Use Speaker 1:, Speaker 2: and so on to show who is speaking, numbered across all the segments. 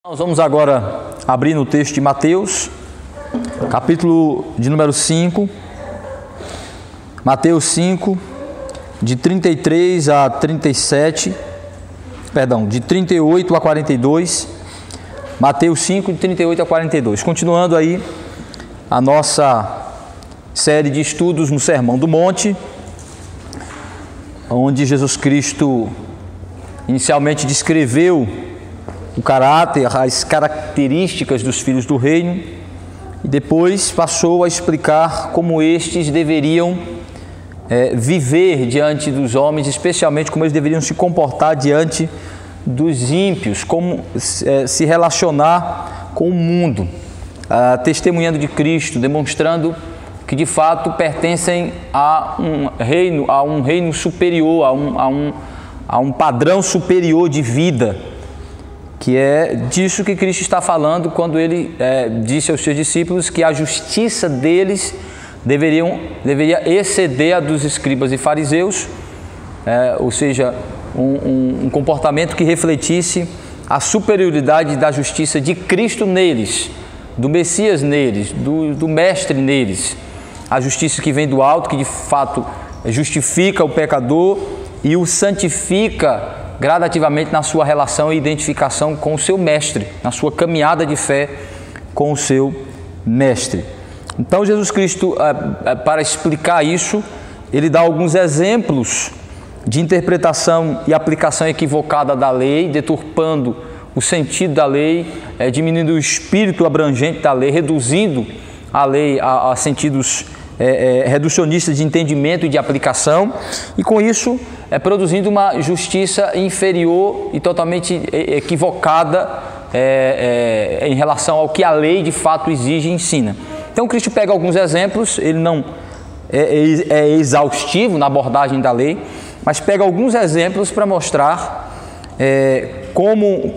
Speaker 1: Nós vamos agora abrir no texto de Mateus, capítulo de número 5, Mateus 5, de 33 a 37, perdão, de 38 a 42, Mateus 5, de 38 a 42. Continuando aí a nossa série de estudos no Sermão do Monte, onde Jesus Cristo inicialmente descreveu o caráter, as características dos filhos do reino, e depois passou a explicar como estes deveriam viver diante dos homens, especialmente como eles deveriam se comportar diante dos ímpios, como se relacionar com o mundo, testemunhando de Cristo, demonstrando que de fato pertencem a um reino superior, a um padrão superior de vida, que é disso que Cristo está falando quando ele disse aos seus discípulos que a justiça deles deveria exceder a dos escribas e fariseus, ou seja, um comportamento que refletisse a superioridade da justiça de Cristo neles, do Messias neles, do Mestre neles, a justiça que vem do alto, que de fato justifica o pecador e o santifica gradativamente na sua relação e identificação com o seu mestre, na sua caminhada de fé com o seu mestre. Então Jesus Cristo, para explicar isso, ele dá alguns exemplos de interpretação e aplicação equivocada da lei, deturpando o sentido da lei, diminuindo o espírito abrangente da lei, reduzindo a lei a sentidos reducionistas de entendimento e de aplicação, e com isso produzindo uma justiça inferior e totalmente equivocada em relação ao que a lei de fato exige e ensina. Então Cristo pega alguns exemplos, ele não é exaustivo na abordagem da lei, mas pega alguns exemplos para mostrar como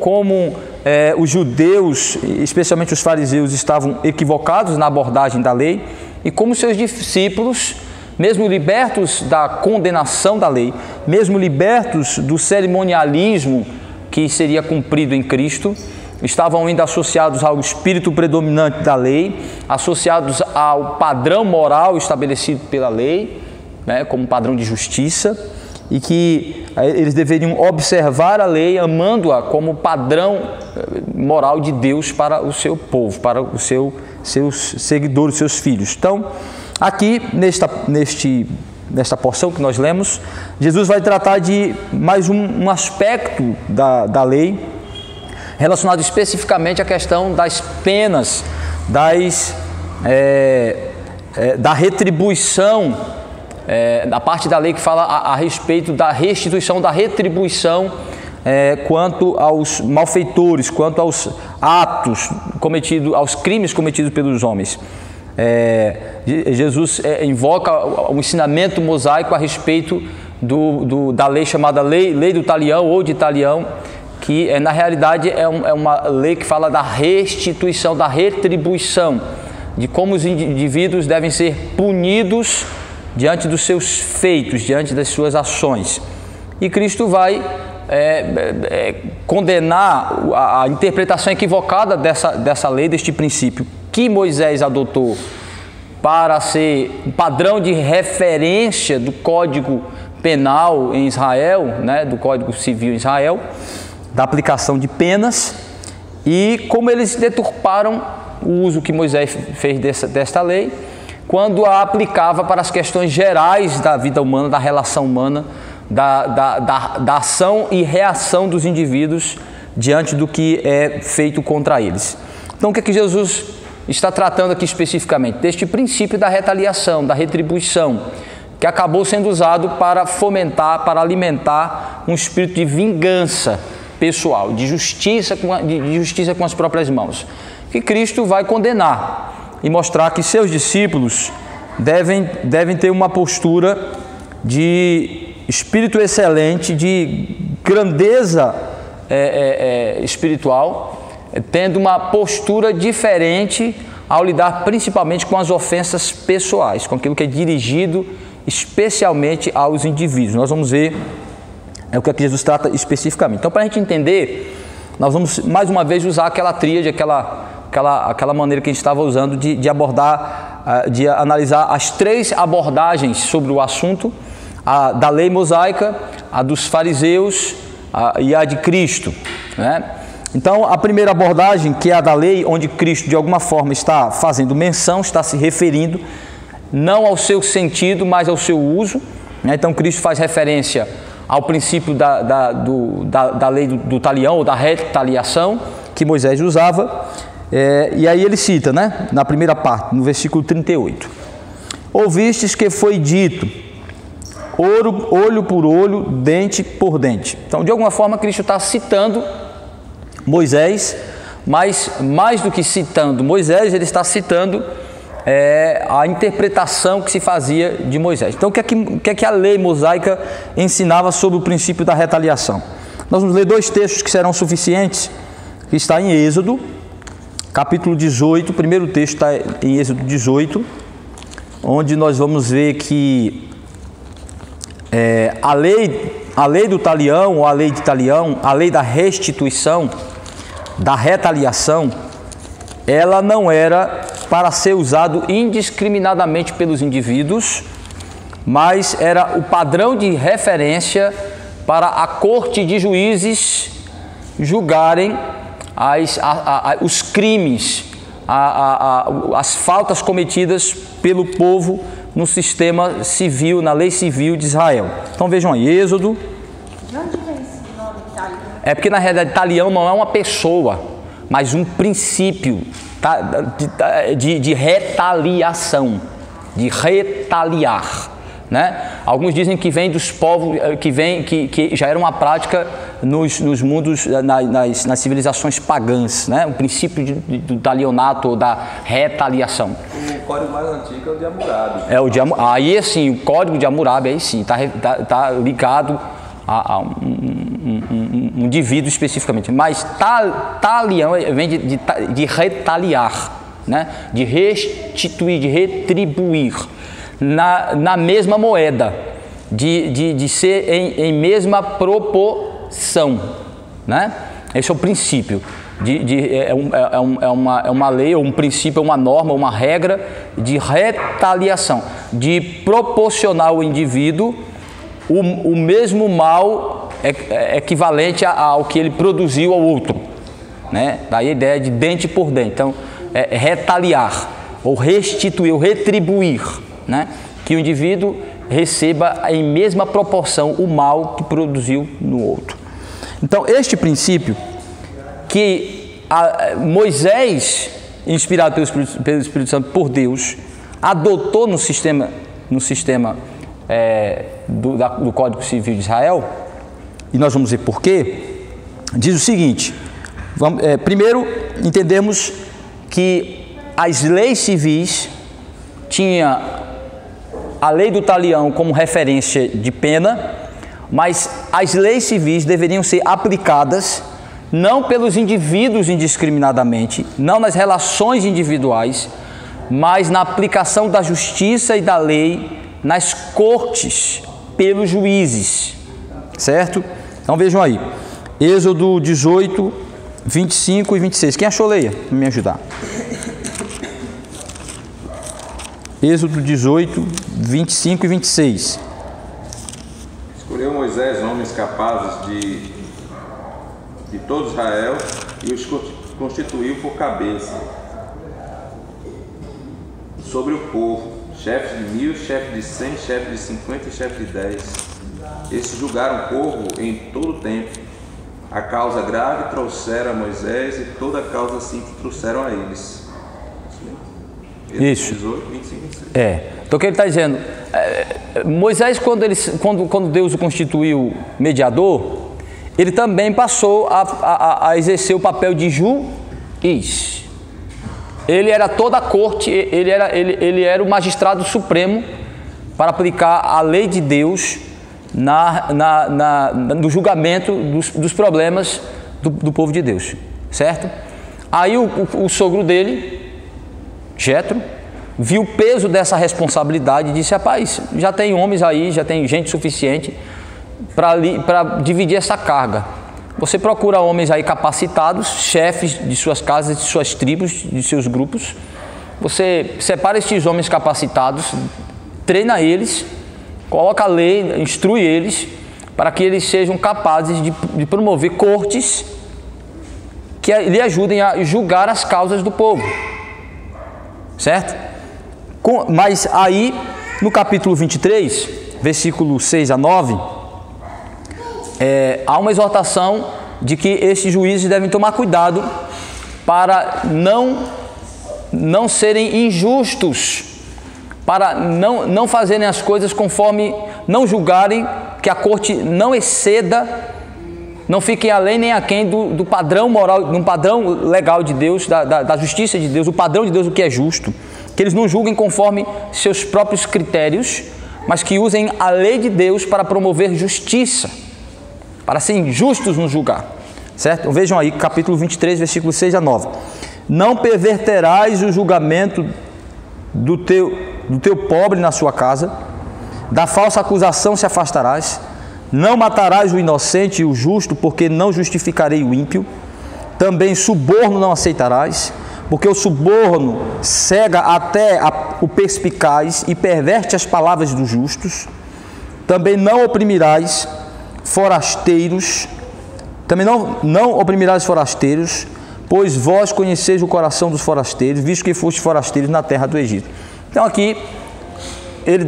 Speaker 1: os judeus, especialmente os fariseus, estavam equivocados na abordagem da lei, e como seus discípulos, mesmo libertos da condenação da lei, mesmo libertos do cerimonialismo que seria cumprido em Cristo, estavam ainda associados ao espírito predominante da lei, associados ao padrão moral estabelecido pela lei, como padrão de justiça, e que eles deveriam observar a lei, amando-a como padrão moral de Deus para o seu povo, para os seus seguidores, seus filhos. Então, aqui, nesta porção que nós lemos, Jesus vai tratar de mais um aspecto da lei, relacionado especificamente à questão das penas, da retribuição, da parte da lei que fala a respeito da restituição, da retribuição quanto aos malfeitores, quanto aos atos cometidos, aos crimes cometidos pelos homens. Jesus invoca o ensinamento mosaico a respeito da lei chamada lei do talião ou de talião, que na realidade é uma lei que fala da restituição, da retribuição, de como os indivíduos devem ser punidos diante dos seus feitos, diante das suas ações. E Cristo vai condenar a interpretação equivocada dessa lei, deste princípio que Moisés adotou para ser um padrão de referência do Código Penal em Israel, do Código Civil em Israel, da aplicação de penas, e como eles deturparam o uso que Moisés fez desta lei, quando a aplicava para as questões gerais da vida humana, da relação humana, da ação e reação dos indivíduos diante do que é feito contra eles. Então, o que é que Jesus está tratando aqui especificamente? Deste princípio da retaliação, da retribuição, que acabou sendo usado para fomentar, para alimentar um espírito de vingança pessoal, de justiça com as próprias mãos, que Cristo vai condenar e mostrar que seus discípulos devem ter uma postura de espírito excelente, de grandeza espiritual, tendo uma postura diferente ao lidar principalmente com as ofensas pessoais, com aquilo que é dirigido especialmente aos indivíduos. Nós vamos ver o que Jesus trata especificamente. Então, para a gente entender nós vamos mais uma vez usar aquela tríade, aquela maneira que a gente estava usando de abordar, de analisar as 3 abordagens sobre o assunto, a da lei mosaica, a dos fariseus e a de Cristo, né? Então, a primeira abordagem, que é a da lei, onde Cristo de alguma forma está fazendo menção, está se referindo não ao seu sentido, mas ao seu uso, né? Então, Cristo faz referência ao princípio da lei do talião, ou da retaliação, que Moisés usava, e aí ele cita, né, na primeira parte, no versículo 38, ouvistes que foi dito, olho por olho, dente por dente. Então, de alguma forma, Cristo está citando Moisés, mas mais do que citando Moisés, ele está citando a interpretação que se fazia de Moisés. Então, o que é que a lei mosaica ensinava sobre o princípio da retaliação? Nós vamos ler 2 textos que serão suficientes, que está em Êxodo, capítulo 18, o primeiro texto está em Êxodo 18, onde nós vamos ver que a lei do talião, ou a lei de talião, a lei da restituição, da retaliação, ela não era para ser usado indiscriminadamente pelos indivíduos, mas era o padrão de referência para a corte de juízes julgarem os crimes, as faltas cometidas pelo povo no sistema civil, na lei civil de Israel. Então vejam aí, Êxodo.
Speaker 2: De onde vem esse nome talião?
Speaker 1: É porque na realidade talião não é uma pessoa, mas um princípio de retaliação, de retaliar, né? Alguns dizem que vem dos povos, que já era uma prática nos mundos, nas civilizações pagãs, né? O princípio do talionato ou da retaliação.
Speaker 3: O código mais antigo é o de Hammurabi.
Speaker 1: Aí assim, o código de Hammurabi, aí sim, está ligado a um indivíduo especificamente. Mas talião vem de retaliar, né? De restituir, de retribuir na mesma moeda, de ser em mesma proporção, né? Esse é o princípio. É uma lei, ou um princípio, uma norma, uma regra de retaliação, de proporcionar ao indivíduo o mesmo mal equivalente ao que ele produziu ao outro, né? Daí a ideia de dente por dente. Então, retaliar, ou restituir, ou retribuir, né? Que o indivíduo receba em mesma proporção o mal que produziu no outro. Então, este princípio que Moisés, inspirado pelo Espírito Santo por Deus, adotou no sistema do Código Civil de Israel, e nós vamos ver por quê, diz o seguinte: primeiro, entendemos que as leis civis tinha a lei do talião como referência de pena, mas as leis civis deveriam ser aplicadas não pelos indivíduos indiscriminadamente, não nas relações individuais, mas na aplicação da justiça e da lei nas cortes, pelos juízes, certo? Então vejam aí, Êxodo 18, 25 e 26. Quem achou, leia, para me ajudar. Êxodo 18, 25 e 26.
Speaker 3: Escolheu Moisés homens capazes de todo Israel e os constituiu por cabeça sobre o povo, chefe de 1000, chefe de 100, chefe de 50 e chefe de 10. Esses julgaram o povo em todo o tempo. A causa grave trouxeram a Moisés e toda a causa simples trouxeram a eles.
Speaker 1: Isso.
Speaker 3: 18, 25, 26.
Speaker 1: Então o que ele está dizendo? Moisés, quando Deus o constituiu mediador, ele também passou a exercer o papel de juiz. Ele era toda a corte, ele era o magistrado supremo para aplicar a lei de Deus no julgamento dos problemas do povo de Deus, certo? Aí o sogro dele, Jetro, viu o peso dessa responsabilidade e disse: rapaz, já tem homens aí, já tem gente suficiente para dividir essa carga. você procura homens aí capacitados, chefes de suas casas, de suas tribos, de seus grupos. Você separa estes homens capacitados, treina eles, coloca a lei, instrui eles, para que eles sejam capazes de promover cortes que lhe ajudem a julgar as causas do povo. Certo? Mas aí, no capítulo 23, versículo 6 a 9, há uma exortação de que esses juízes devem tomar cuidado para não serem injustos, para não fazerem as coisas conforme, não julgarem, que a corte não exceda, não fiquem além nem aquém do padrão moral, do padrão legal de Deus, da justiça de Deus, o padrão de Deus, o que é justo, que eles não julguem conforme seus próprios critérios, mas que usem a lei de Deus para promover justiça, para serem justos no julgar, certo? Então, vejam aí, capítulo 23, versículo 6 a 9. Não perverterás o julgamento do teu pobre na sua casa, da falsa acusação se afastarás, não matarás o inocente e o justo, porque não justificarei o ímpio, também suborno não aceitarás, porque o suborno cega até o perspicaz e perverte as palavras dos justos. Também não oprimirás forasteiros, pois vós conheceis o coração dos forasteiros, visto que fostes forasteiros na terra do Egito. Então aqui ele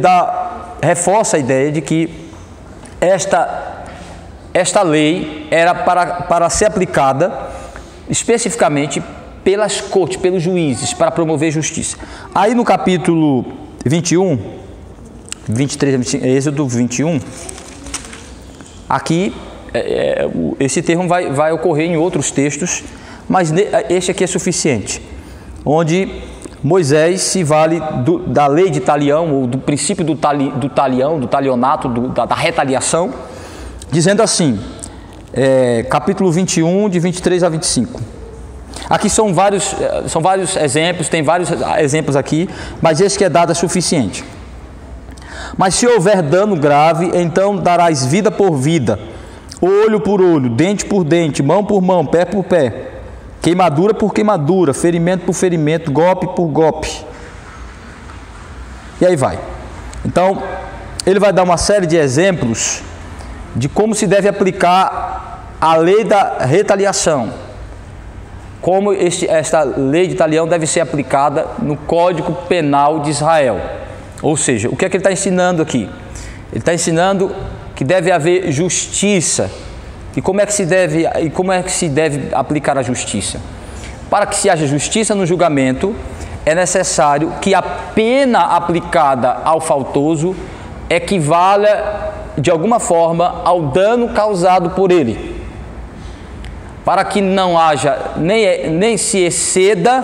Speaker 1: reforça a ideia de que esta lei era para ser aplicada especificamente pelas cortes, pelos juízes, para promover justiça. Aí no capítulo 21, 23 a 25, Êxodo 21, aqui esse termo vai ocorrer em outros textos, mas este aqui é suficiente, onde Moisés se vale da lei de talião, ou do princípio do talião, do talionato, da retaliação, dizendo assim, capítulo 21, de 23 a 25. Aqui são vários exemplos, tem vários exemplos aqui, mas esse que é dado é suficiente. Mas se houver dano grave, então darás vida por vida, olho por olho, dente por dente, mão por mão, pé por pé, queimadura por queimadura, ferimento por ferimento, golpe por golpe. E aí vai. Então, ele vai dar uma série de exemplos de como se deve aplicar a lei da retaliação. Como esta lei de talião deve ser aplicada no Código Penal de Israel. Ou seja, o que é que ele está ensinando aqui? Ele está ensinando que deve haver justiça. E como é que se deve aplicar a justiça? Para que se haja justiça no julgamento, é necessário que a pena aplicada ao faltoso equivalha de alguma forma ao dano causado por ele, para que não haja nem se exceda,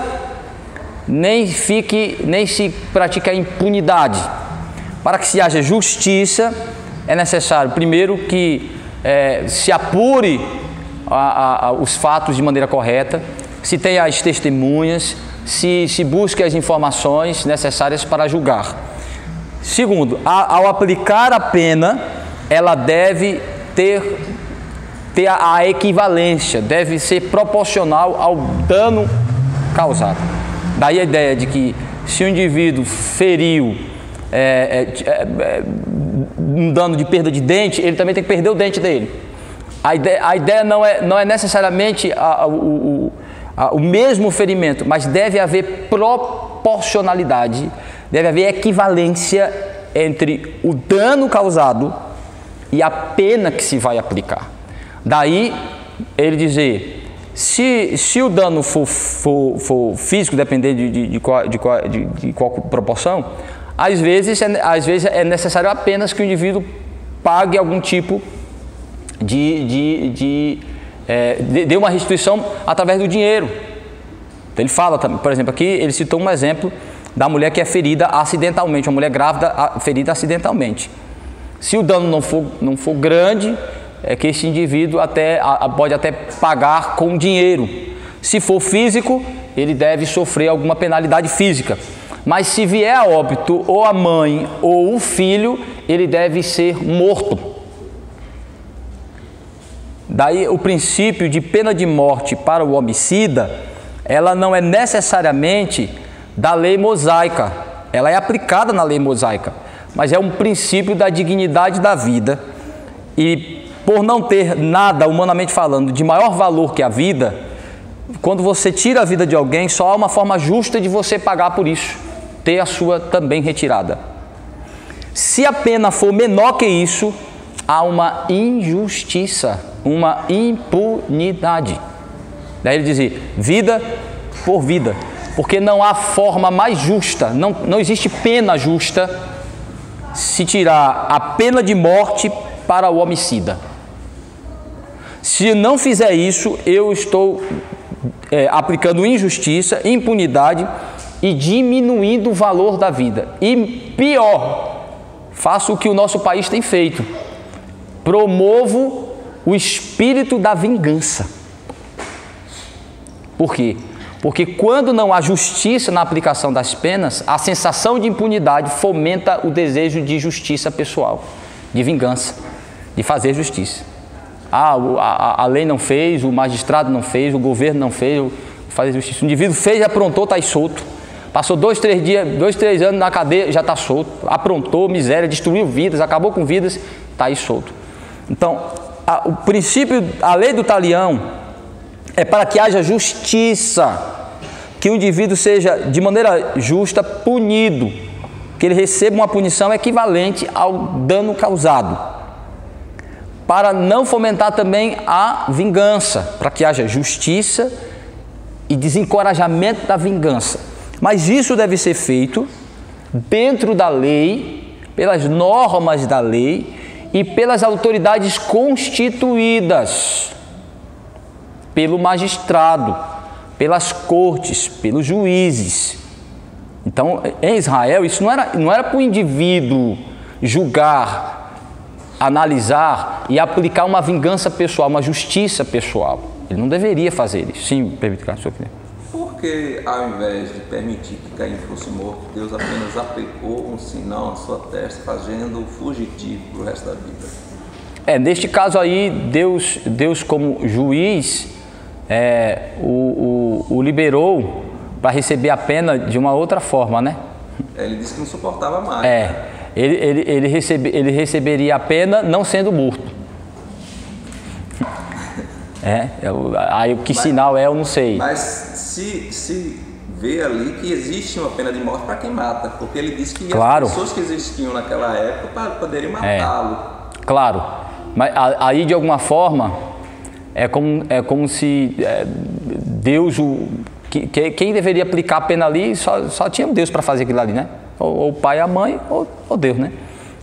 Speaker 1: nem se pratique a impunidade. Para que se haja justiça, é necessário primeiro que se apure os fatos de maneira correta, se tenha as testemunhas, se busque as informações necessárias para julgar. Segundo, ao aplicar a pena, ela deve ter a equivalência, deve ser proporcional ao dano causado. Daí a ideia de que se o indivíduo feriu um dano de perda de dente, ele também tem que perder o dente dele. A ideia não é necessariamente o mesmo ferimento, mas deve haver proporcionalidade, deve haver equivalência entre o dano causado e a pena que se vai aplicar. Daí ele dizer, se o dano for físico, dependendo de qual proporção, às vezes é necessário apenas que o indivíduo pague algum tipo de uma restituição através do dinheiro. Então ele fala também, por exemplo, aqui ele citou um exemplo da mulher que é ferida acidentalmente, uma mulher grávida ferida acidentalmente. Se o dano não for grande, é que esse indivíduo pode até pagar com dinheiro. Se for físico, ele deve sofrer alguma penalidade física. Mas se vier a óbito ou a mãe ou o filho, ele deve ser morto. Daí o princípio de pena de morte para o homicida, ela não é necessariamente da lei mosaica, ela é aplicada na lei mosaica, mas é um princípio da dignidade da vida, e por não ter nada, humanamente falando, de maior valor que a vida, quando você tira a vida de alguém, só há uma forma justa de você pagar por isso, ter a sua também retirada. Se a pena for menor que isso, há uma injustiça, uma impunidade. Daí ele dizia, vida por vida, porque não há forma mais justa, não existe pena justa se tirar a pena de morte para o homicida. Se não fizer isso, eu estou aplicando injustiça, impunidade e diminuindo o valor da vida. E pior, faço o que o nosso país tem feito: promovo o espírito da vingança. Por quê? Porque quando não há justiça na aplicação das penas, a sensação de impunidade fomenta o desejo de justiça pessoal, de vingança, de fazer justiça. A lei não fez, o magistrado não fez, o governo não fez, fazer justiça. O indivíduo fez, aprontou, está aí solto. Passou 2, 3 anos na cadeia, já está solto. Aprontou, miséria, destruiu vidas, acabou com vidas, está aí solto. Então, o princípio, a lei do talião é para que haja justiça, que o indivíduo seja de maneira justa punido, que ele receba uma punição equivalente ao dano causado, para não fomentar também a vingança, para que haja justiça e desencorajamento da vingança. Mas isso deve ser feito dentro da lei, pelas normas da lei e pelas autoridades constituídas, pelo magistrado, pelas cortes, pelos juízes. Então, em Israel, isso não era para o indivíduo julgar, analisar e aplicar uma vingança pessoal, uma justiça pessoal. Ele não deveria fazer isso. Sim, permite a sua opinião.
Speaker 3: Porque, ao invés de permitir que Caim fosse morto, Deus apenas aplicou um sinal na sua testa, fazendo-o fugitivo para o resto da vida?
Speaker 1: Neste caso aí, Deus como juiz, o liberou para receber a pena de uma outra forma, né?
Speaker 3: Ele disse que não suportava mais.
Speaker 1: Ele receberia a pena não sendo morto. Aí que sinal é, eu não sei.
Speaker 3: Mas se vê ali que existe uma pena de morte para quem mata, porque ele disse que
Speaker 1: claro,
Speaker 3: as pessoas que existiam naquela época poderiam matá-lo.
Speaker 1: Claro, mas aí de alguma forma é como se Deus, quem deveria aplicar a pena ali, só tinha Deus para fazer aquilo ali, né? Ou o pai, a mãe, ou Deus, né?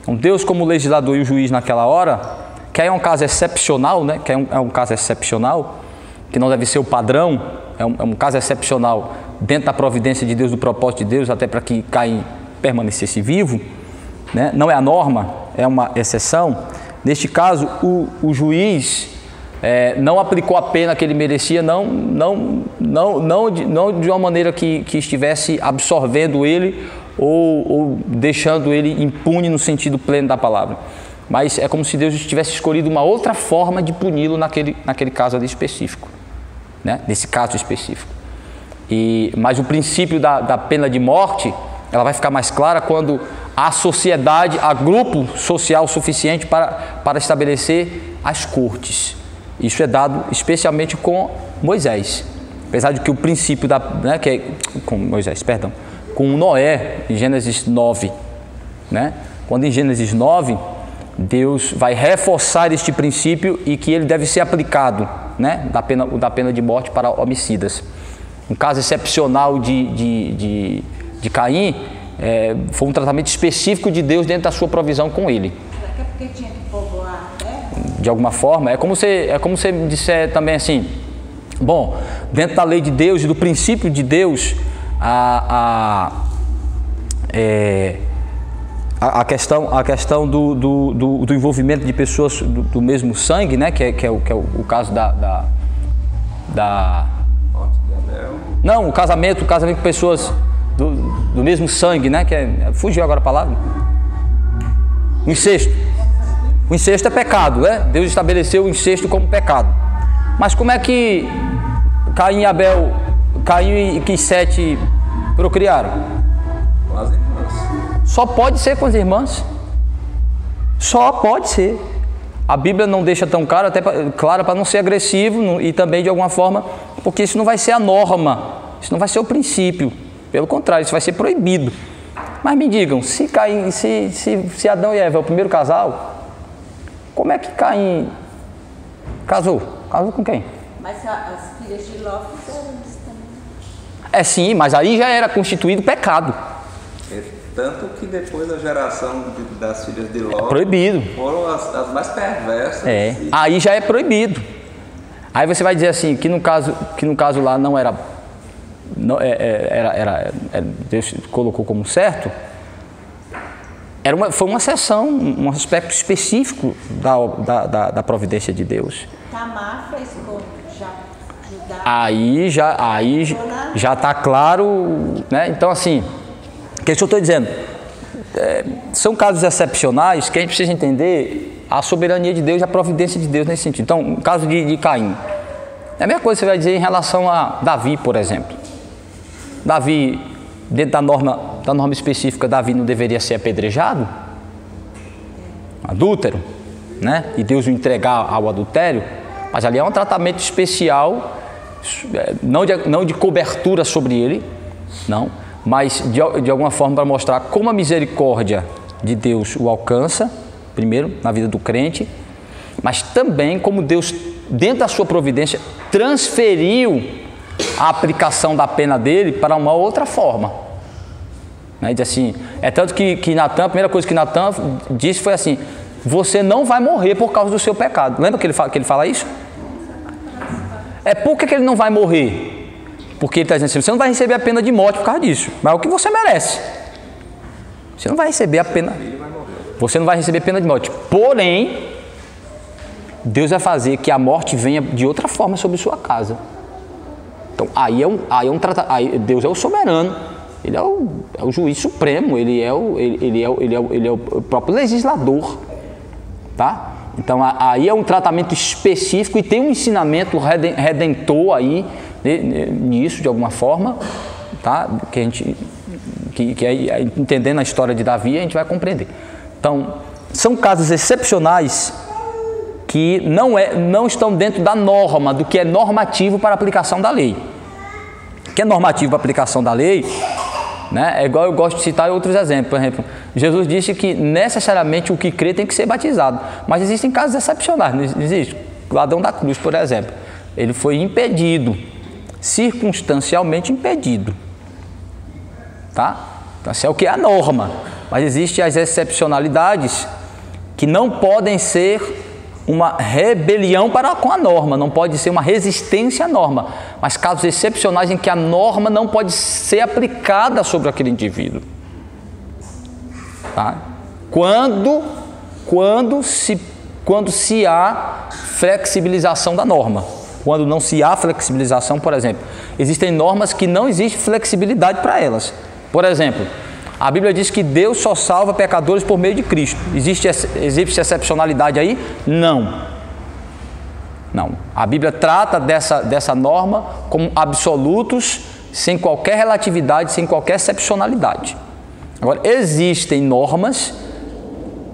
Speaker 1: Então, Deus como legislador e o juiz naquela hora, que é um caso excepcional, né? Que é um caso excepcional, que não deve ser o padrão, é um caso excepcional dentro da providência de Deus, do propósito de Deus, até para que Caim permanecesse vivo, né? Não é a norma, é uma exceção. Neste caso, o juiz não aplicou a pena que ele merecia, não de uma maneira que estivesse absorvendo ele ou deixando ele impune no sentido pleno da palavra. Mas é como se Deus tivesse escolhido uma outra forma de puni-lo naquele caso ali específico, né? Nesse caso específico. Mas o princípio da pena de morte, ela vai ficar mais clara quando há sociedade, há grupo social suficiente para estabelecer as cortes. Isso é dado especialmente com Moisés. Apesar de que o princípio com Noé, em Gênesis 9, né? Quando em Gênesis 9, Deus vai reforçar este princípio e que ele deve ser aplicado, né? Da pena de morte para homicidas. Um caso excepcional de Caim foi um tratamento específico de Deus dentro da sua provisão com ele.
Speaker 2: É porque tinha que povoar a terra?
Speaker 1: De alguma forma, é como você disser também assim, bom, dentro da lei de Deus e do princípio de Deus, a questão do envolvimento de pessoas do mesmo sangue, né? Que é o caso não, o casamento com pessoas do mesmo sangue, né? Fugiu agora a palavra. O incesto. O incesto é pecado, né? Deus estabeleceu o incesto como pecado. Mas como é que Caim e Sete procriaram?
Speaker 3: Com as irmãs.
Speaker 1: Só pode ser com as irmãs. Só pode ser. A Bíblia não deixa tão claro, até clara para não ser agressivo e também de alguma forma, porque isso não vai ser a norma, isso não vai ser o princípio. Pelo contrário, isso vai ser proibido. Mas me digam, se Adão e Eva é o primeiro casal, como é que Caim casou? Casou com quem?
Speaker 2: Mas as filhas de Ló fizeram isso também.
Speaker 1: É sim, mas aí já era constituído pecado.
Speaker 3: Tanto que depois a geração das filhas de Ló
Speaker 1: Proibido.
Speaker 3: foram as mais perversas.
Speaker 1: Aí já é proibido. Aí você vai dizer assim, que no caso lá não era, Deus colocou como certo. Foi uma exceção, um aspecto específico da providência de Deus.
Speaker 2: Tamar fez com Judá.
Speaker 1: Aí já está claro, né? Então assim, o que eu estou dizendo? São casos excepcionais que a gente precisa entender a soberania de Deus e a providência de Deus nesse sentido. Então, no caso de Caim, é a mesma coisa que você vai dizer em relação a Davi, por exemplo. Davi, dentro da norma específica, Davi não deveria ser apedrejado? Adúltero, né? E Deus o entregar ao adultério, mas ali é um tratamento especial, não de cobertura sobre ele, não, mas de alguma forma para mostrar como a misericórdia de Deus o alcança, primeiro, na vida do crente, mas também como Deus, dentro da sua providência, transferiu a aplicação da pena dele para uma outra forma. Né? Diz assim, é tanto que Natan, a primeira coisa que Natan disse foi assim: você não vai morrer por causa do seu pecado. Lembra que ele fala isso? Por que ele não vai morrer? Porque ele está dizendo assim, você não vai receber a pena de morte por causa disso, mas é o que você merece. Você não vai receber a pena. Você não vai receber pena de morte. Porém, Deus vai fazer que a morte venha de outra forma sobre sua casa. Então, aí Deus é o soberano. Ele é o juiz supremo. Ele é o próprio legislador, tá? Então, aí é um tratamento específico e tem um ensinamento redentor aí nisso, de alguma forma, tá? Que a gente, entendendo a história de Davi, a gente vai compreender. Então, são casos excepcionais que não estão dentro da norma, do que é normativo para a aplicação da lei. O que é normativo para a aplicação da lei, né? É igual eu gosto de citar outros exemplos. Por exemplo, Jesus disse que necessariamente o que crê tem que ser batizado, mas existem casos excepcionais. Não existe? O ladrão da cruz, por exemplo, ele foi impedido, circunstancialmente impedido, tá? Então, essa é o que é a norma, mas existem as excepcionalidades que não podem ser uma rebelião com a norma, não pode ser uma resistência à norma, mas casos excepcionais em que a norma não pode ser aplicada sobre aquele indivíduo. Tá? Quando se há flexibilização da norma. Quando não se há flexibilização, por exemplo, existem normas que não existe flexibilidade para elas. Por exemplo, a Bíblia diz que Deus só salva pecadores por meio de Cristo. Existe excepcionalidade aí? Não. A Bíblia trata dessa norma como absolutos, sem qualquer relatividade, sem qualquer excepcionalidade. Agora, existem normas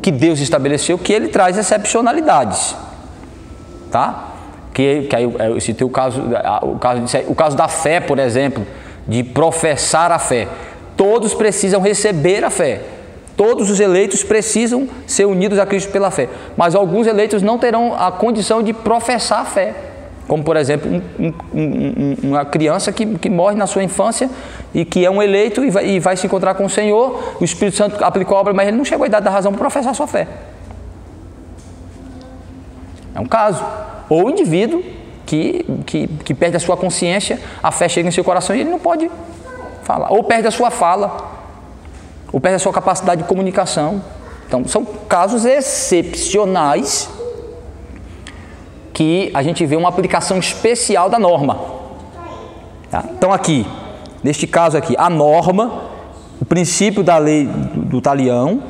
Speaker 1: que Deus estabeleceu que Ele traz excepcionalidades, tá? Que aí eu citei o caso da fé, por exemplo, de professar a fé. Todos precisam receber a fé. Todos os eleitos precisam ser unidos a Cristo pela fé. Mas alguns eleitos não terão a condição de professar a fé. Como, por exemplo, uma criança que morre na sua infância e que é um eleito e vai se encontrar com o Senhor. O Espírito Santo aplicou a obra, mas ele não chegou à idade da razão para professar a sua fé. É um caso. Ou o indivíduo que perde a sua consciência, a fé chega em seu coração e ele não pode falar. Ou perde a sua fala, ou perde a sua capacidade de comunicação. Então, são casos excepcionais que a gente vê uma aplicação especial da norma. Tá? Então, aqui, neste caso aqui, a norma, o princípio da lei do talião,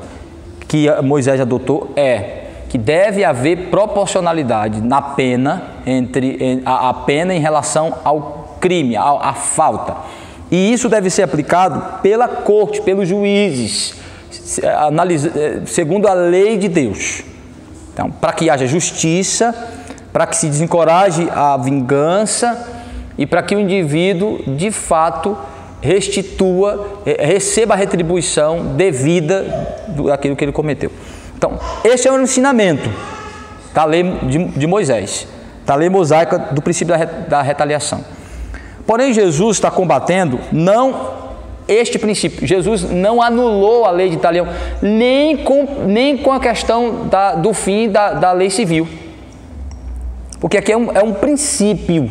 Speaker 1: que Moisés adotou, é que deve haver proporcionalidade na pena, entre a pena em relação ao crime, à falta. E isso deve ser aplicado pela corte, pelos juízes, segundo a lei de Deus. Então, para que haja justiça, para que se desencoraje a vingança e para que o indivíduo, de fato, receba a retribuição devida daquilo que ele cometeu. Então, esse é o ensinamento da lei de Moisés, da lei mosaica do princípio da retaliação. Porém, Jesus está combatendo não este princípio. Jesus não anulou a lei de talião, nem com a questão do fim da lei civil. Porque aqui é um princípio.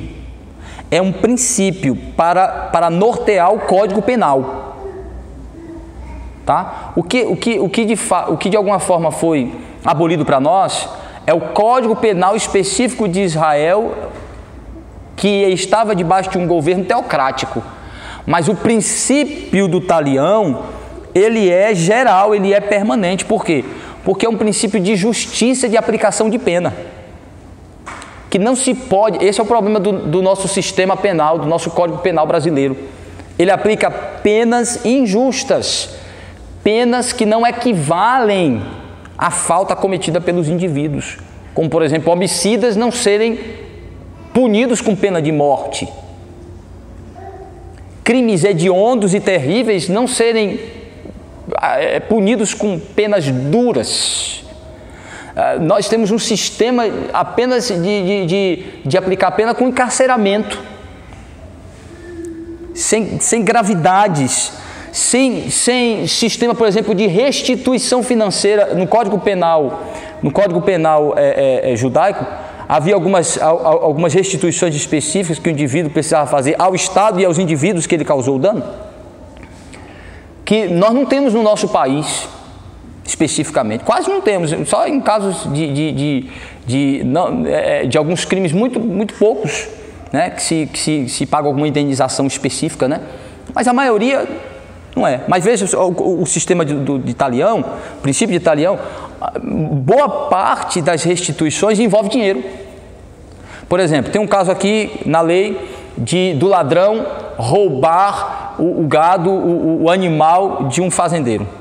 Speaker 1: É um princípio para nortear o Código Penal. Tá? O que de alguma forma foi abolido para nós é o Código Penal específico de Israel, que estava debaixo de um governo teocrático. Mas o princípio do talião, ele é geral, ele é permanente. Por quê? Porque é um princípio de justiça de aplicação de pena. Que não se pode, esse é o problema do nosso sistema penal, do nosso Código Penal brasileiro. Ele aplica penas injustas, penas que não equivalem à falta cometida pelos indivíduos. Como, por exemplo, homicidas não serem punidos com pena de morte. Crimes hediondos e terríveis não serem punidos com penas duras. Nós temos um sistema apenas de aplicar pena com encarceramento, sem gravidades, sem sistema, por exemplo, de restituição financeira. No Código Penal judaico, havia algumas restituições específicas que o indivíduo precisava fazer ao Estado e aos indivíduos que ele causou o dano, que nós não temos no nosso país. Especificamente, quase não temos, só em casos de alguns crimes muito poucos, né, que se paga alguma indenização específica, né, mas a maioria não é. Mas veja o sistema de talião, o princípio de talião, boa parte das restituições envolve dinheiro. Por exemplo, tem um caso aqui na lei do ladrão roubar o gado, o animal de um fazendeiro.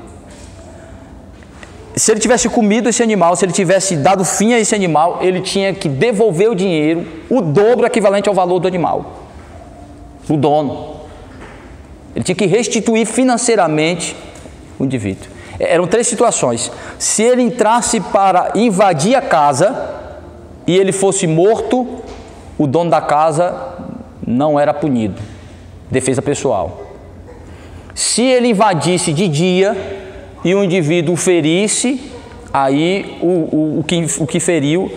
Speaker 1: Se ele tivesse comido esse animal, se ele tivesse dado fim a esse animal, ele tinha que devolver o dinheiro, o dobro equivalente ao valor do animal, o dono. Ele tinha que restituir financeiramente o indivíduo. Eram 3 situações. Se ele entrasse para invadir a casa e ele fosse morto, o dono da casa não era punido. Defesa pessoal. Se ele invadisse de dia e o indivíduo ferisse, aí o que feriu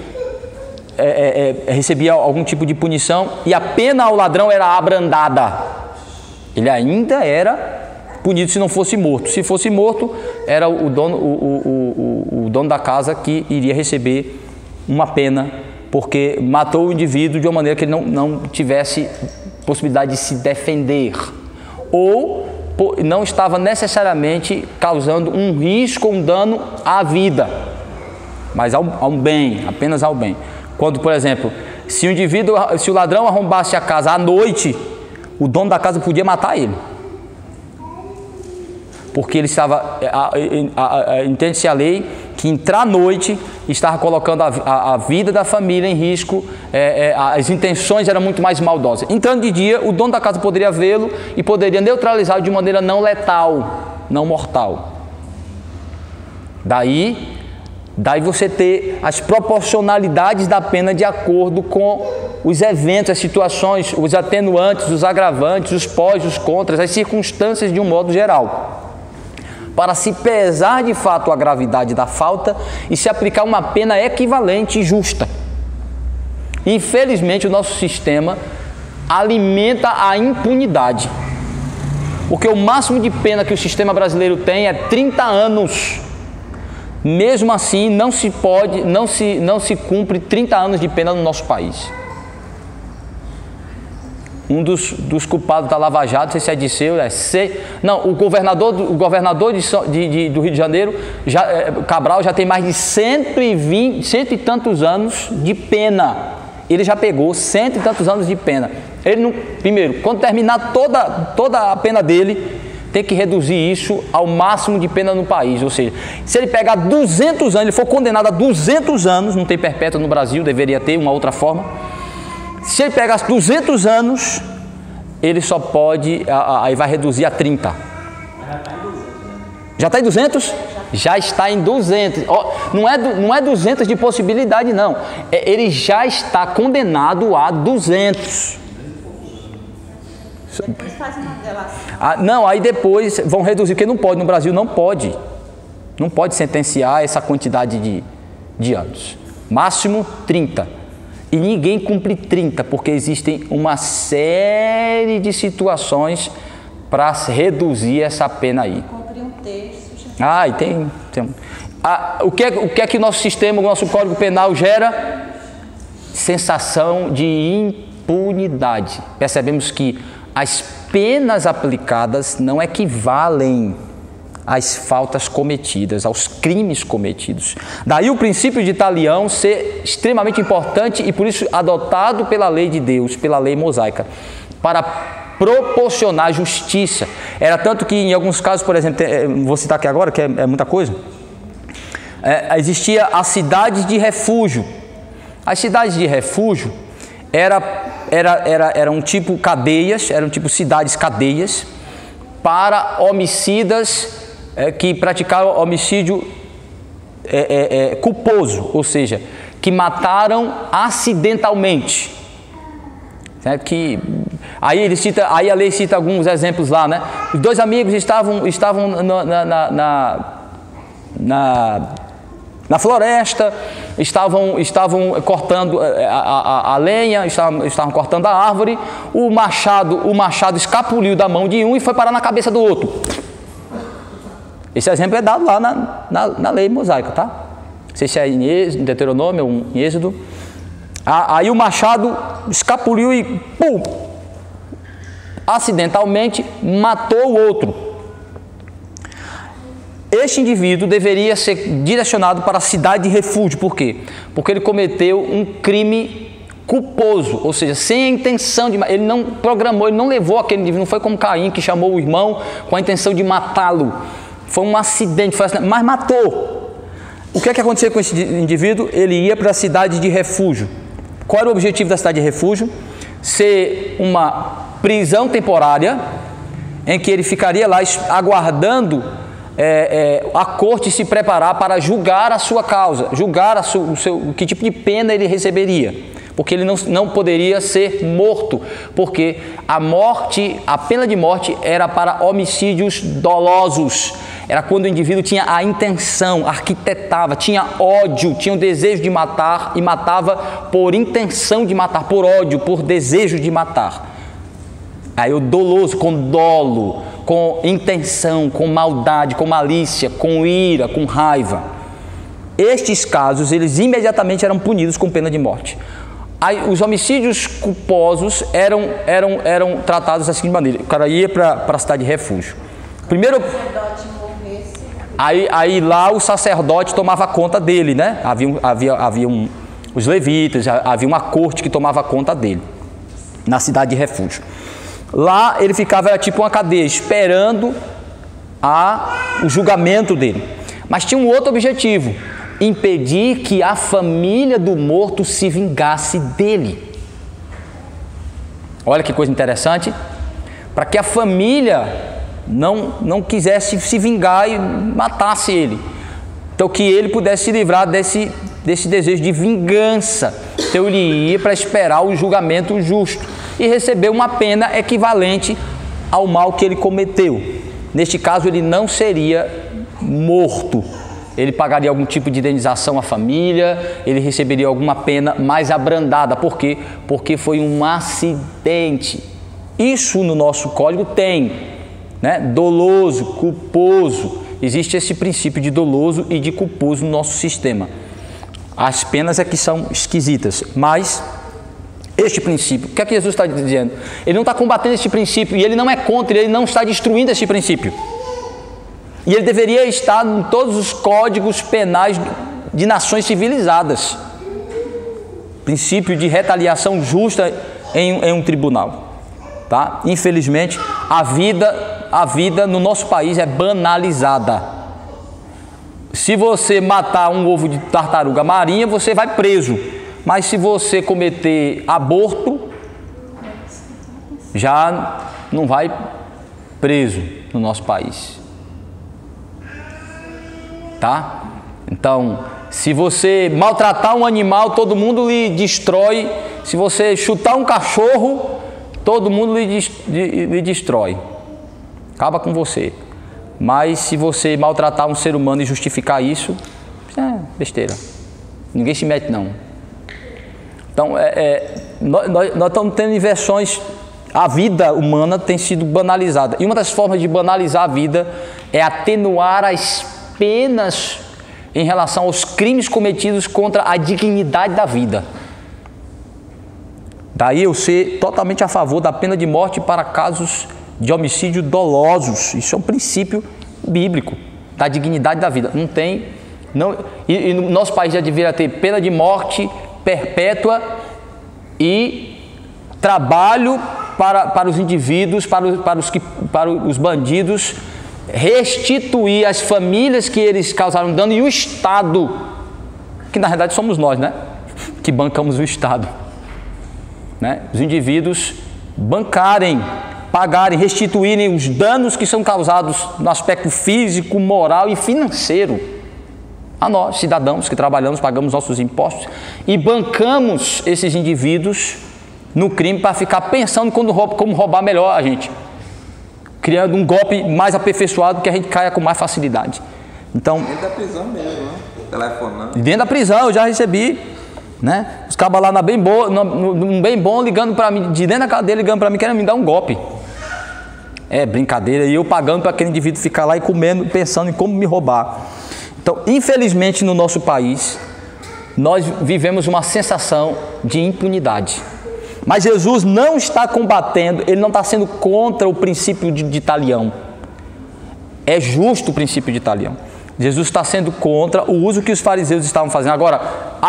Speaker 1: recebia algum tipo de punição e a pena ao ladrão era abrandada. Ele ainda era punido se não fosse morto. Se fosse morto, era o dono da casa que iria receber uma pena, porque matou o indivíduo de uma maneira que ele não tivesse possibilidade de se defender, ou não estava necessariamente causando um risco ou um dano à vida, mas ao bem, apenas ao bem. Quando, por exemplo, se o ladrão arrombasse a casa à noite, o dono da casa podia matar ele, porque ele estava, entende-se a lei, que entrar à noite estava colocando a vida da família em risco, as intenções eram muito mais maldosas. Entrando de dia, o dono da casa poderia vê-lo e poderia neutralizá-lo de maneira não letal, não mortal. Daí você ter as proporcionalidades da pena de acordo com os eventos, as situações, os atenuantes, os agravantes, os pós, os contras, as circunstâncias de um modo geral, para se pesar de fato a gravidade da falta e se aplicar uma pena equivalente e justa. Infelizmente, o nosso sistema alimenta a impunidade, porque o máximo de pena que o sistema brasileiro tem é 30 anos. Mesmo assim, não se cumpre 30 anos de pena no nosso país. um dos culpados da Lava Jato, não sei se é Disseu, não, o governador do Rio de Janeiro, Cabral, já tem mais de 120, cento e tantos anos de pena. Ele já pegou 100 e tantos anos de pena. Ele não, primeiro, quando terminar toda a pena dele, tem que reduzir isso ao máximo de pena no país. Ou seja, se ele pegar 200 anos, ele for condenado a 200 anos, não tem perpétua no Brasil, deveria ter uma outra forma. Se ele pegar 200 anos, ele só pode, aí vai reduzir a 30. Já está em 200? Já está em 200. Não é 200 de possibilidade, não. Ele já está condenado a 200.
Speaker 2: Depois faz uma delação.
Speaker 1: Não, aí depois vão reduzir, porque não pode, no Brasil não pode. Não pode sentenciar essa quantidade de anos. Máximo 30. E ninguém cumpre 30, porque existem uma série de situações para reduzir essa pena aí.
Speaker 2: Cumprir um terço. Já...
Speaker 1: E tem. O que é que o nosso sistema, o nosso Código Penal gera? Sensação de impunidade. Percebemos que as penas aplicadas não equivalem às faltas cometidas, aos crimes cometidos. Daí o princípio de talião ser extremamente importante e por isso adotado pela lei de Deus, pela lei mosaica, para proporcionar justiça. Era tanto que em alguns casos, por exemplo, vou citar aqui agora, que é muita coisa, existia a cidade de refúgio. As cidades de refúgio eram tipo cadeias, eram tipo cidades cadeias para homicidas que praticaram homicídio culposo, ou seja, que mataram acidentalmente. Aí a lei cita alguns exemplos lá, né? Os dois amigos estavam na floresta, estavam cortando a lenha, estavam cortando a árvore, o machado escapuliu da mão de um e foi parar na cabeça do outro. Esse exemplo é dado lá na lei mosaica, tá? Não sei se é em Deuteronômio ou em Êxodo. Aí o machado escapuliu e, pum, acidentalmente matou o outro. Este indivíduo deveria ser direcionado para a cidade de refúgio. Por quê? Porque ele cometeu um crime culposo, ou seja, sem a intenção de... Ele não programou, ele não levou aquele indivíduo, não foi como Caim que chamou o irmão com a intenção de matá-lo. Foi um acidente, mas matou. O que é que aconteceu com esse indivíduo? Ele ia para a cidade de refúgio. Qual era o objetivo da cidade de refúgio? Ser uma prisão temporária em que ele ficaria lá aguardando a corte se preparar para julgar a sua causa, julgar que tipo de pena ele receberia, porque ele não poderia ser morto, porque a pena de morte era para homicídios dolosos, era quando o indivíduo tinha a intenção, arquitetava, tinha ódio, tinha o desejo de matar e matava por intenção de matar, por ódio, por desejo de matar. Aí o doloso, com dolo, com intenção, com maldade, com malícia, com ira, com raiva. Estes casos, eles imediatamente eram punidos com pena de morte. Aí, os homicídios culposos eram tratados da seguinte maneira: o cara ia para a cidade de refúgio. Primeiro, aí lá o sacerdote tomava conta dele, né? Havia os levitas, havia uma corte que tomava conta dele, na cidade de refúgio. Lá ele ficava, era tipo uma cadeia, esperando o julgamento dele. Mas tinha um outro objetivo: impedir que a família do morto se vingasse dele. Olha que coisa interessante. Para que a família não quisesse se vingar e matasse ele. Então que ele pudesse se livrar desse desejo de vingança. Então ele ia para esperar o julgamento justo e receber uma pena equivalente ao mal que ele cometeu. Neste caso, ele não seria morto. Ele pagaria algum tipo de indenização à família, ele receberia alguma pena mais abrandada. Por quê? Porque foi um acidente. Isso no nosso código tem, né? Doloso, culposo. Existe esse princípio de doloso e de culposo no nosso sistema. As penas é que são esquisitas, mas este princípio. O que é que Jesus está dizendo? Ele não está combatendo este princípio, e ele não é contra, ele não está destruindo este princípio. E ele deveria estar em todos os códigos penais de nações civilizadas. Princípio de retaliação justa em um tribunal. Tá? Infelizmente, a vida no nosso país é banalizada. Se você matar um ovo de tartaruga marinha, você vai preso. Mas se você cometer aborto, já não vai preso no nosso país. Tá? Então, se você maltratar um animal, todo mundo lhe destrói. Se você chutar um cachorro, todo mundo lhe destrói. Acaba com você. Mas se você maltratar um ser humano e justificar isso, é besteira. Ninguém se mete, não. Então, nós estamos tendo inversões. A vida humana tem sido banalizada. E uma das formas de banalizar a vida é atenuar as penas em relação aos crimes cometidos contra a dignidade da vida. Daí eu ser totalmente a favor da pena de morte para casos de homicídio dolosos. Isso é um princípio bíblico da dignidade da vida. E no nosso país já deveria ter pena de morte perpétua e trabalho para os indivíduos, para os bandidos, restituir as famílias que eles causaram dano e o Estado, que na verdade somos nós, né? Que bancamos o Estado. Né? Os indivíduos bancarem, pagarem, restituírem os danos que são causados no aspecto físico, moral e financeiro a nós, cidadãos que trabalhamos, pagamos nossos impostos e bancamos esses indivíduos no crime para ficar pensando como roubar melhor a gente, criando um golpe mais aperfeiçoado que a gente caia com mais facilidade. Então,
Speaker 3: dentro da prisão mesmo, né? Telefonando.
Speaker 1: Dentro da prisão eu já recebi, né? Os cabas lá na bem boa, num bem bom, ligando para mim, de dentro da cadeia, ligando para mim, querendo me dar um golpe. É brincadeira, e eu pagando para aquele indivíduo ficar lá e comendo, pensando em como me roubar. Então, infelizmente, no nosso país, nós vivemos uma sensação de impunidade. Mas Jesus não está combatendo, ele não está sendo contra o princípio de talião. É justo o princípio de talião. Jesus está sendo contra o uso que os fariseus estavam fazendo. Agora,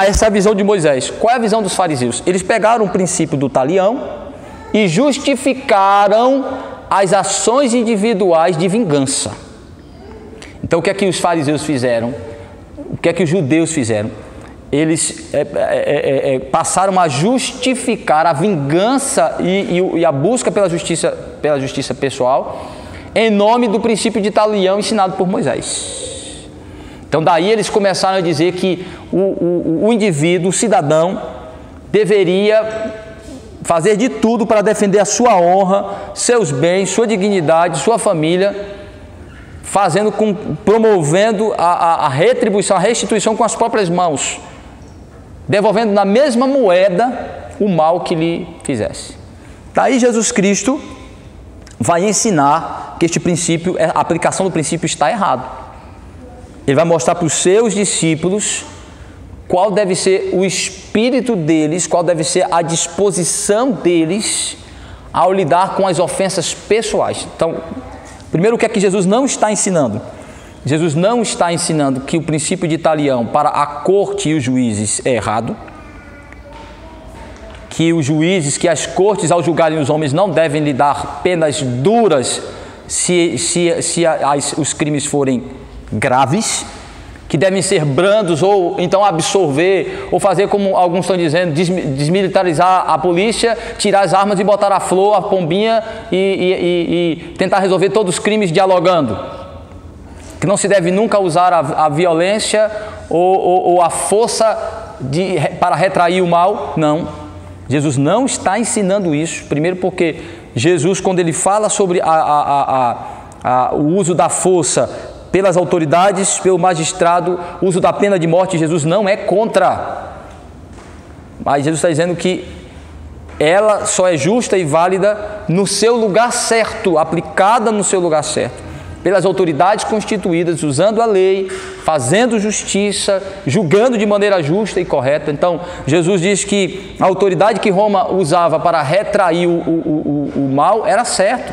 Speaker 1: essa é a visão de Moisés. Qual é a visão dos fariseus? Eles pegaram o princípio do talião e justificaram as ações individuais de vingança. Então, o que é que os fariseus fizeram? O que é que os judeus fizeram? Eles passaram a justificar a vingança e a busca pela justiça pessoal em nome do princípio de talião ensinado por Moisés. Então daí eles começaram a dizer que o indivíduo, o cidadão, deveria fazer de tudo para defender a sua honra, seus bens, sua dignidade, sua família, promovendo a retribuição, a restituição com as próprias mãos, devolvendo na mesma moeda o mal que lhe fizesse. Daí Jesus Cristo vai ensinar que este princípio, a aplicação do princípio está errado. Ele vai mostrar para os seus discípulos qual deve ser o espírito deles, qual deve ser a disposição deles ao lidar com as ofensas pessoais. Então, primeiro, o que é que Jesus não está ensinando? Jesus não está ensinando que o princípio de talião para a corte e os juízes é errado, que as cortes, ao julgarem os homens, não devem lhe dar penas duras se os crimes forem graves, que devem ser brandos ou então absorver, ou fazer como alguns estão dizendo, desmilitarizar a polícia, tirar as armas e botar a flor, a pombinha e tentar resolver todos os crimes dialogando. Que não se deve nunca usar a violência ou a força para retrair o mal. Não. Jesus não está ensinando isso. Primeiro porque Jesus, quando ele fala sobre o uso da força pelas autoridades, pelo magistrado, o uso da pena de morte, Jesus não é contra. Mas Jesus está dizendo que ela só é justa e válida no seu lugar certo, aplicada no seu lugar certo. pelas autoridades constituídas, usando a lei, fazendo justiça, julgando de maneira justa e correta. Então, Jesus diz que a autoridade que Roma usava para retrair o mal era certo,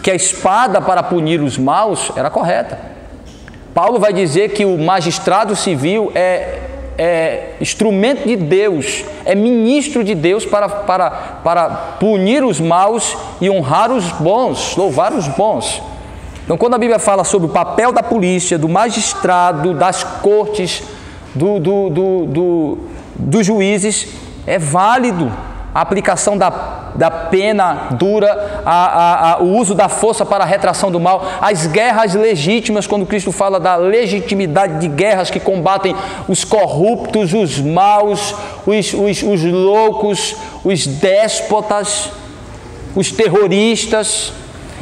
Speaker 1: que a espada para punir os maus era correta. Paulo vai dizer que o magistrado civil é instrumento de Deus, é ministro de Deus para punir os maus e honrar os bons, louvar os bons. Então, quando a Bíblia fala sobre o papel da polícia, do magistrado, das cortes, dos juízes, é válido a aplicação da pena dura, o uso da força para a retração do mal, as guerras legítimas, quando Cristo fala da legitimidade de guerras que combatem os corruptos, os maus, os loucos, os déspotas, os terroristas.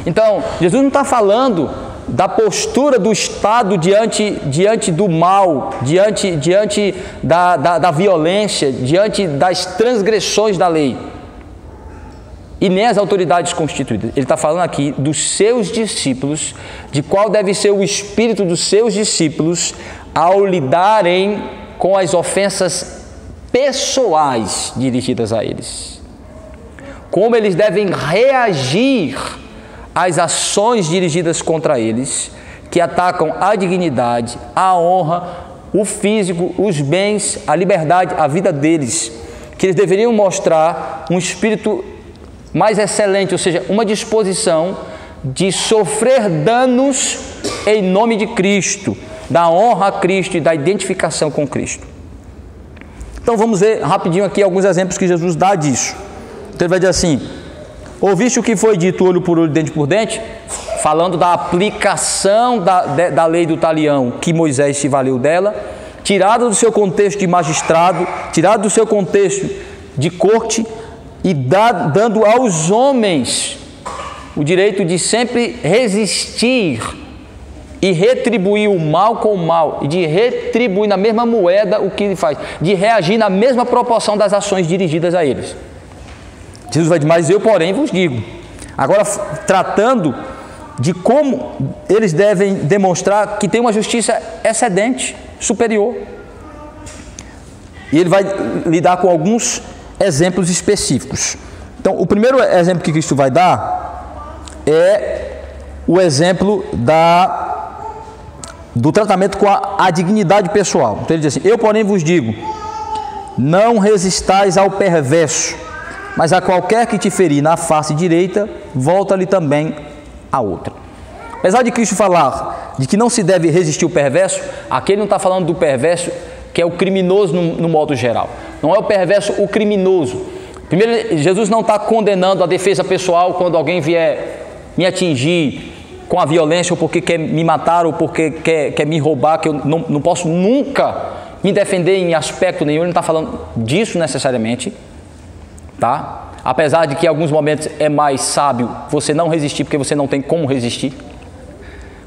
Speaker 1: Então, Jesus não está falando da postura do Estado diante do mal, diante da violência, diante das transgressões da lei, e nem as autoridades constituídas. Ele está falando aqui dos seus discípulos, de qual deve ser o espírito dos seus discípulos ao lidarem com as ofensas pessoais dirigidas a eles. Como eles devem reagir às ações dirigidas contra eles, que atacam a dignidade, a honra, o físico, os bens, a liberdade, a vida deles, que eles deveriam mostrar um espírito mais excelente, ou seja, uma disposição de sofrer danos em nome de Cristo, da honra a Cristo e da identificação com Cristo. Então vamos ver rapidinho aqui alguns exemplos que Jesus dá disso. Então ele vai dizer assim: ouviste o que foi dito olho por olho, dente por dente? Falando da aplicação da lei do talião, que Moisés se valeu dela, tirada do seu contexto de magistrado, tirada do seu contexto de corte, e dando aos homens o direito de sempre resistir e retribuir o mal com o mal, e de retribuir na mesma moeda o que ele faz, de reagir na mesma proporção das ações dirigidas a eles. Jesus vai dizer: mas eu, porém, vos digo. Agora, tratando de como eles devem demonstrar que tem uma justiça excedente, superior. E ele vai lidar com alguns exemplos específicos. Então, o primeiro exemplo que Cristo vai dar é o exemplo do tratamento com a dignidade pessoal. Então ele diz assim: eu, porém, vos digo, não resistais ao perverso, mas a qualquer que te ferir na face direita, volta-lhe também a outra. Apesar de Cristo falar de que não se deve resistir ao perverso, aqui ele não está falando do perverso que é o criminoso no modo geral. Não é o perverso o criminoso. Primeiro, Jesus não está condenando a defesa pessoal quando alguém vier me atingir com a violência, ou porque quer me matar, ou porque quer me roubar, que eu não posso nunca me defender em aspecto nenhum. Ele não está falando disso necessariamente, tá? Apesar de que em alguns momentos é mais sábio você não resistir, porque você não tem como resistir,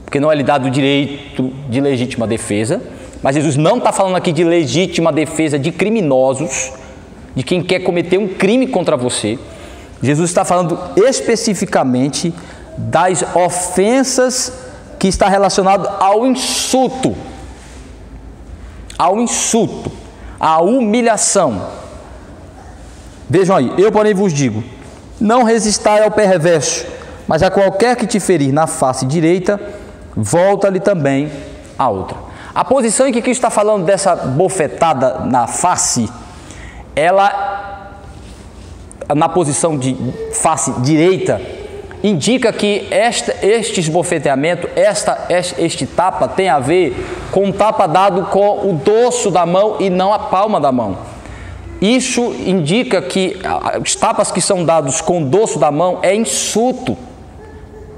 Speaker 1: porque não é lhe dado o direito de legítima defesa. Mas Jesus não está falando aqui de legítima defesa de criminosos, de quem quer cometer um crime contra você. Jesus está falando especificamente das ofensas que está relacionado ao insulto, à humilhação. Vejam aí: eu, porém, vos digo, não resistai ao perverso, mas a qualquer que te ferir na face direita, volta-lhe também a outra. A posição em que Cristo está falando dessa bofetada na face, ela, na posição de face direita, indica que este esbofeteamento, este tapa, tem a ver com um tapa dado com o dorso da mão e não a palma da mão. Isso indica que os tapas que são dados com o dorso da mão é insulto,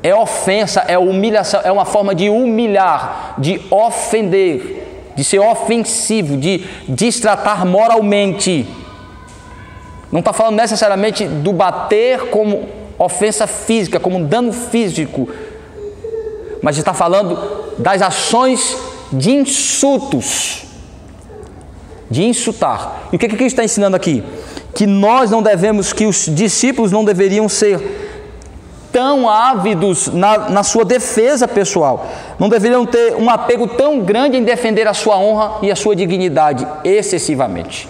Speaker 1: é ofensa, é humilhação, é uma forma de humilhar, de ofender, de ser ofensivo, de destratar moralmente. Não está falando necessariamente do bater como ofensa física, como dano físico, mas está falando das ações de insultos, de insultar. E o que Cristo está ensinando aqui? Que nós não devemos, que os discípulos não deveriam ser tão ávidos na sua defesa pessoal, não deveriam ter um apego tão grande em defender a sua honra e a sua dignidade excessivamente.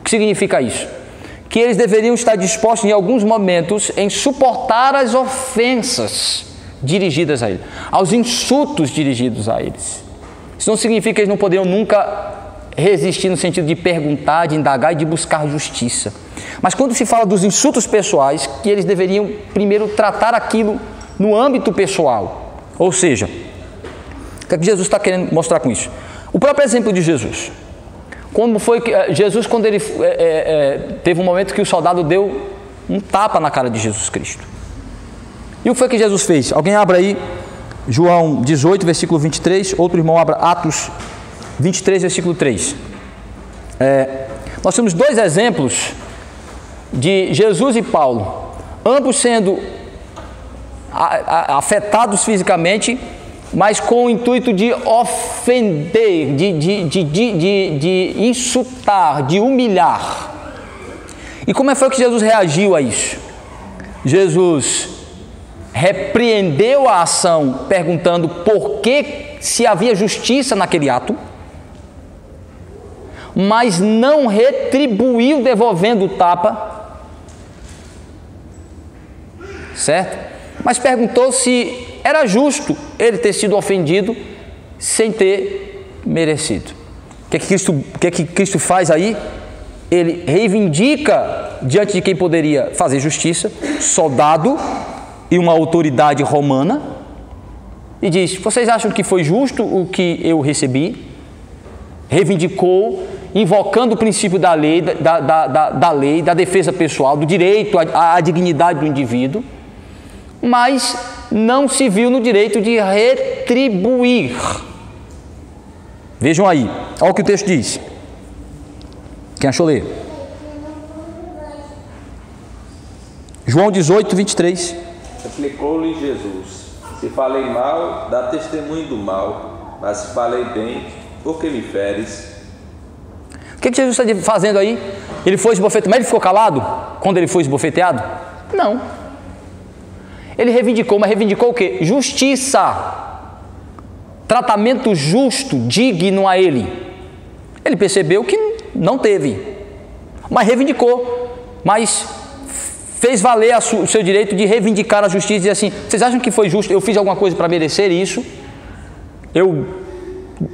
Speaker 1: O que significa isso? Que eles deveriam estar dispostos em alguns momentos em suportar as ofensas dirigidas a eles, aos insultos dirigidos a eles. Isso não significa que eles não poderiam nunca resistir no sentido de perguntar, de indagar e de buscar justiça. Mas quando se fala dos insultos pessoais, que eles deveriam primeiro tratar aquilo no âmbito pessoal. Ou seja, o que é que Jesus está querendo mostrar com isso? O próprio exemplo de Jesus. Como foi que Jesus, quando ele teve um momento que o soldado deu um tapa na cara de Jesus Cristo. E o que foi que Jesus fez? Alguém abra aí João 18, versículo 23, outro irmão abra Atos 23, versículo 3. Nós temos dois exemplos de Jesus e Paulo, ambos sendo afetados fisicamente, mas com o intuito de ofender, de insultar, de humilhar. E como foi que Jesus reagiu a isso? Jesus repreendeu a ação, perguntando por que se havia justiça naquele ato, mas não retribuiu devolvendo o tapa, certo? Mas perguntou se era justo ele ter sido ofendido sem ter merecido. O que é que Cristo faz aí? Ele reivindica diante de quem poderia fazer justiça, soldado e uma autoridade romana, e diz: vocês acham que foi justo o que eu recebi? Reivindicou, invocando o princípio da lei, da defesa pessoal, do direito à dignidade do indivíduo, mas não se viu no direito de retribuir. Vejam aí, olha o que o texto diz. Quem achou ler? João 18, 23.
Speaker 3: Replicou-lhe Jesus: se falei mal, dá testemunho do mal, mas se falei bem, por que me feres?
Speaker 1: O que Jesus está fazendo aí? Ele foi esbofeteado, mas ele ficou calado quando ele foi esbofeteado? Não. Ele reivindicou, mas reivindicou o quê? Justiça. Tratamento justo, digno a ele. Ele percebeu que não teve, mas reivindicou, mas fez valer o seu direito de reivindicar a justiça e dizer assim: vocês acham que foi justo? Eu fiz alguma coisa para merecer isso? Eu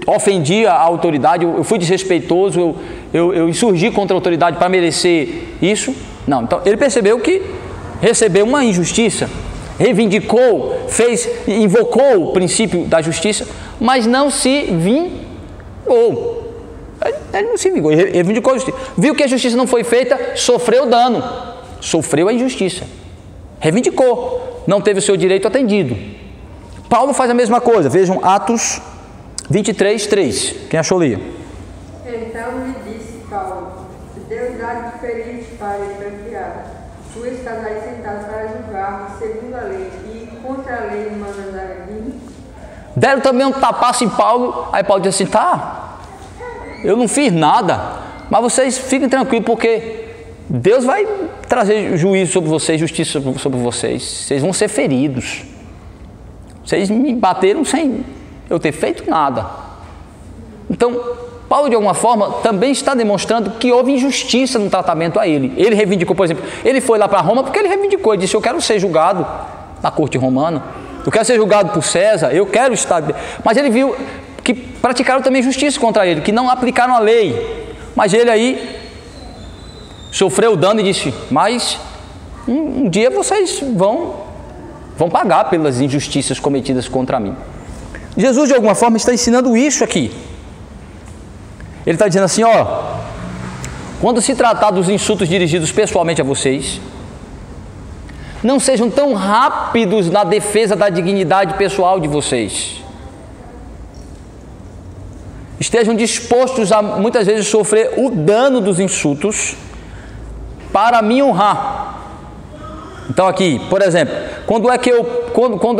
Speaker 1: ofendi a autoridade, eu fui desrespeitoso, eu insurgi contra a autoridade para merecer isso? Não. Então ele percebeu que recebeu uma injustiça, reivindicou, invocou o princípio da justiça, mas não se vingou. Ele não se vingou, ele reivindicou a justiça. Viu que a justiça não foi feita, sofreu dano, sofreu a injustiça, reivindicou, não teve o seu direito atendido. Paulo faz a mesma coisa. Vejam Atos 23, 3. Quem achou ler?
Speaker 4: Então lhe disse Paulo: se Deus dá diferente para enviar, tu estás aí sentado para julgar segundo a lei, e contra a lei mandas vir.
Speaker 1: Deram também um tapaço em Paulo. Aí Paulo disse assim: tá, eu não fiz nada, mas vocês fiquem tranquilos, porque Deus vai trazer juízo sobre vocês, justiça sobre vocês. Vocês vão ser feridos. Vocês me bateram sem eu ter feito nada. Então, Paulo, de alguma forma, também está demonstrando que houve injustiça no tratamento a ele. Ele reivindicou, por exemplo, ele foi lá para Roma porque ele reivindicou, ele disse: eu quero ser julgado na corte romana, eu quero ser julgado por César, eu quero estar... Mas ele viu que praticaram também justiça contra ele, que não aplicaram a lei. Mas ele aí sofreu dano e disse: mas um dia vocês vão pagar pelas injustiças cometidas contra mim. Jesus, de alguma forma, está ensinando isso aqui. Ele está dizendo assim: ó, quando se tratar dos insultos dirigidos pessoalmente a vocês, não sejam tão rápidos na defesa da dignidade pessoal de vocês. Estejam dispostos a, muitas vezes, sofrer o dano dos insultos para me honrar. Então aqui, por exemplo, quando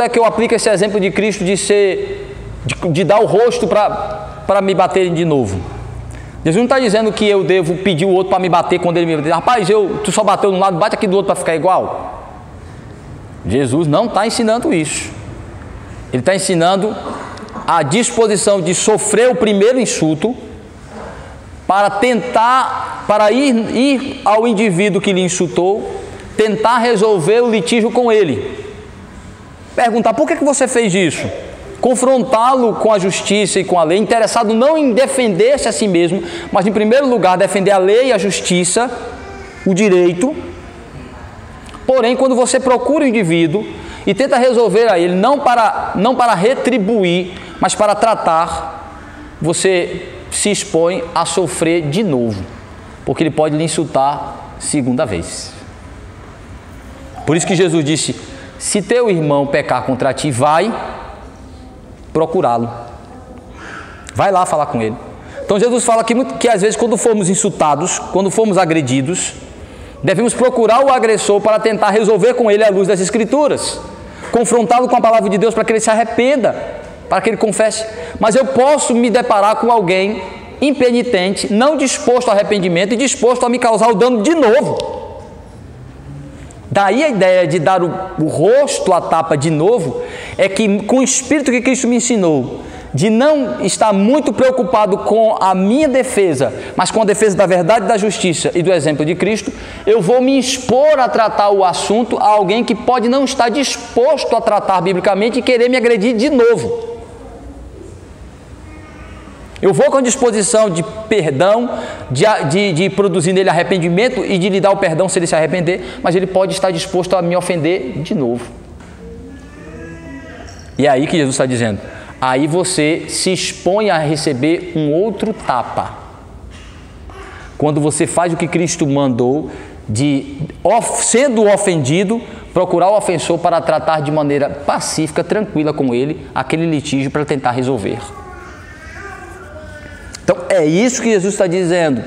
Speaker 1: é que eu aplico esse exemplo de Cristo de dar o rosto para me baterem de novo? Jesus não está dizendo que eu devo pedir o outro para me bater quando ele me bater. Rapaz, tu só bateu de um lado, bate aqui do outro para ficar igual. Jesus não está ensinando isso. Ele está ensinando a disposição de sofrer o primeiro insulto para ir ao indivíduo que lhe insultou, tentar resolver o litígio com ele. Perguntar, por que você fez isso? Confrontá-lo com a justiça e com a lei, interessado não em defender-se a si mesmo, mas em primeiro lugar defender a lei, a justiça, o direito. Porém, quando você procura o indivíduo e tenta resolver a ele, não para retribuir, mas para tratar, você se expõe a sofrer de novo, porque ele pode lhe insultar segunda vez. Por isso que Jesus disse, se teu irmão pecar contra ti, vai procurá-lo. Vai lá falar com ele. Então Jesus fala que às vezes quando formos insultados, quando formos agredidos, devemos procurar o agressor para tentar resolver com ele à luz das Escrituras, confrontá-lo com a palavra de Deus para que ele se arrependa, para que ele confesse. Mas eu posso me deparar com alguém impenitente, não disposto ao arrependimento e disposto a me causar o dano de novo. Daí a ideia de dar o rosto à tapa de novo, é que com o espírito que Cristo me ensinou, de não estar muito preocupado com a minha defesa, mas com a defesa da verdade, da justiça e do exemplo de Cristo, eu vou me expor a tratar o assunto a alguém que pode não estar disposto a tratar biblicamente e querer me agredir de novo. Eu vou com a disposição de perdão, de produzir nele arrependimento e de lhe dar o perdão se ele se arrepender, mas ele pode estar disposto a me ofender de novo. E é aí que Jesus está dizendo, aí você se expõe a receber um outro tapa. Quando você faz o que Cristo mandou, sendo ofendido, procurar o ofensor para tratar de maneira pacífica, tranquila com ele, aquele litígio para tentar resolver. Então é isso que Jesus está dizendo,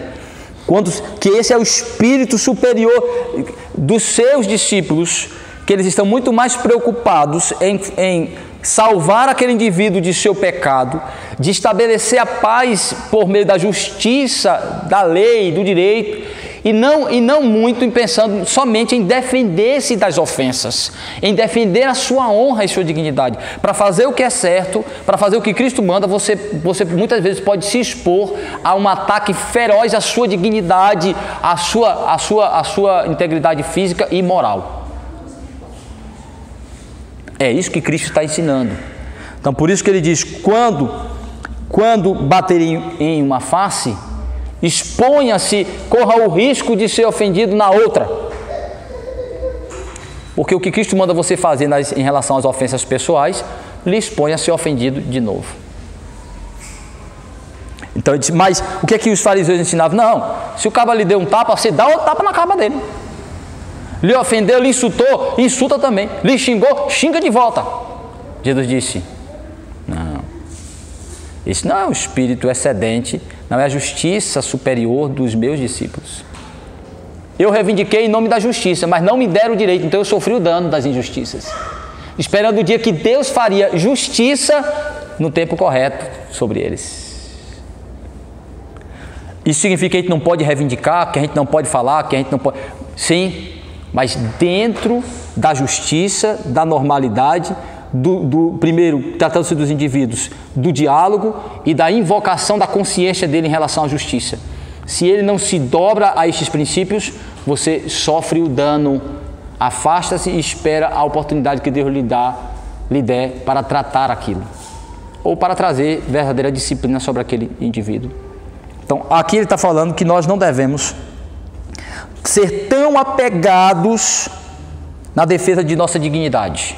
Speaker 1: que esse é o espírito superior dos seus discípulos, que eles estão muito mais preocupados em salvar aquele indivíduo de seu pecado, de estabelecer a paz por meio da justiça, da lei, do direito, e não muito em pensando somente em defender-se das ofensas, em defender a sua honra e sua dignidade. Para fazer o que é certo, para fazer o que Cristo manda, você muitas vezes pode se expor a um ataque feroz à sua dignidade, à sua integridade física e moral. É isso que Cristo está ensinando. Então, por isso que ele diz, quando baterem em uma face, exponha-se, corra o risco de ser ofendido na outra. Porque o que Cristo manda você fazer em relação às ofensas pessoais, lhe expõe a ser ofendido de novo. Então ele diz, mas o que é que os fariseus ensinavam? Não, se o cabo lhe deu um tapa, você dá outro tapa na cara dele. Lhe ofendeu, lhe insultou, insulta também. Lhe xingou, xinga de volta. Jesus disse, não, esse não é o espírito excedente, não é a justiça superior dos meus discípulos. Eu reivindiquei em nome da justiça, mas não me deram o direito, então eu sofri o dano das injustiças, esperando o dia que Deus faria justiça no tempo correto sobre eles. Isso significa que a gente não pode reivindicar, que a gente não pode falar, que a gente não pode... Sim, mas dentro da justiça, da normalidade, primeiro, tratando-se dos indivíduos, do diálogo e da invocação da consciência dele em relação à justiça. Se ele não se dobra a estes princípios, você sofre o dano, afasta-se e espera a oportunidade que Deus lhe der para tratar aquilo, ou para trazer verdadeira disciplina sobre aquele indivíduo. Então, aqui ele está falando que nós não devemos ser tão apegados na defesa de nossa dignidade.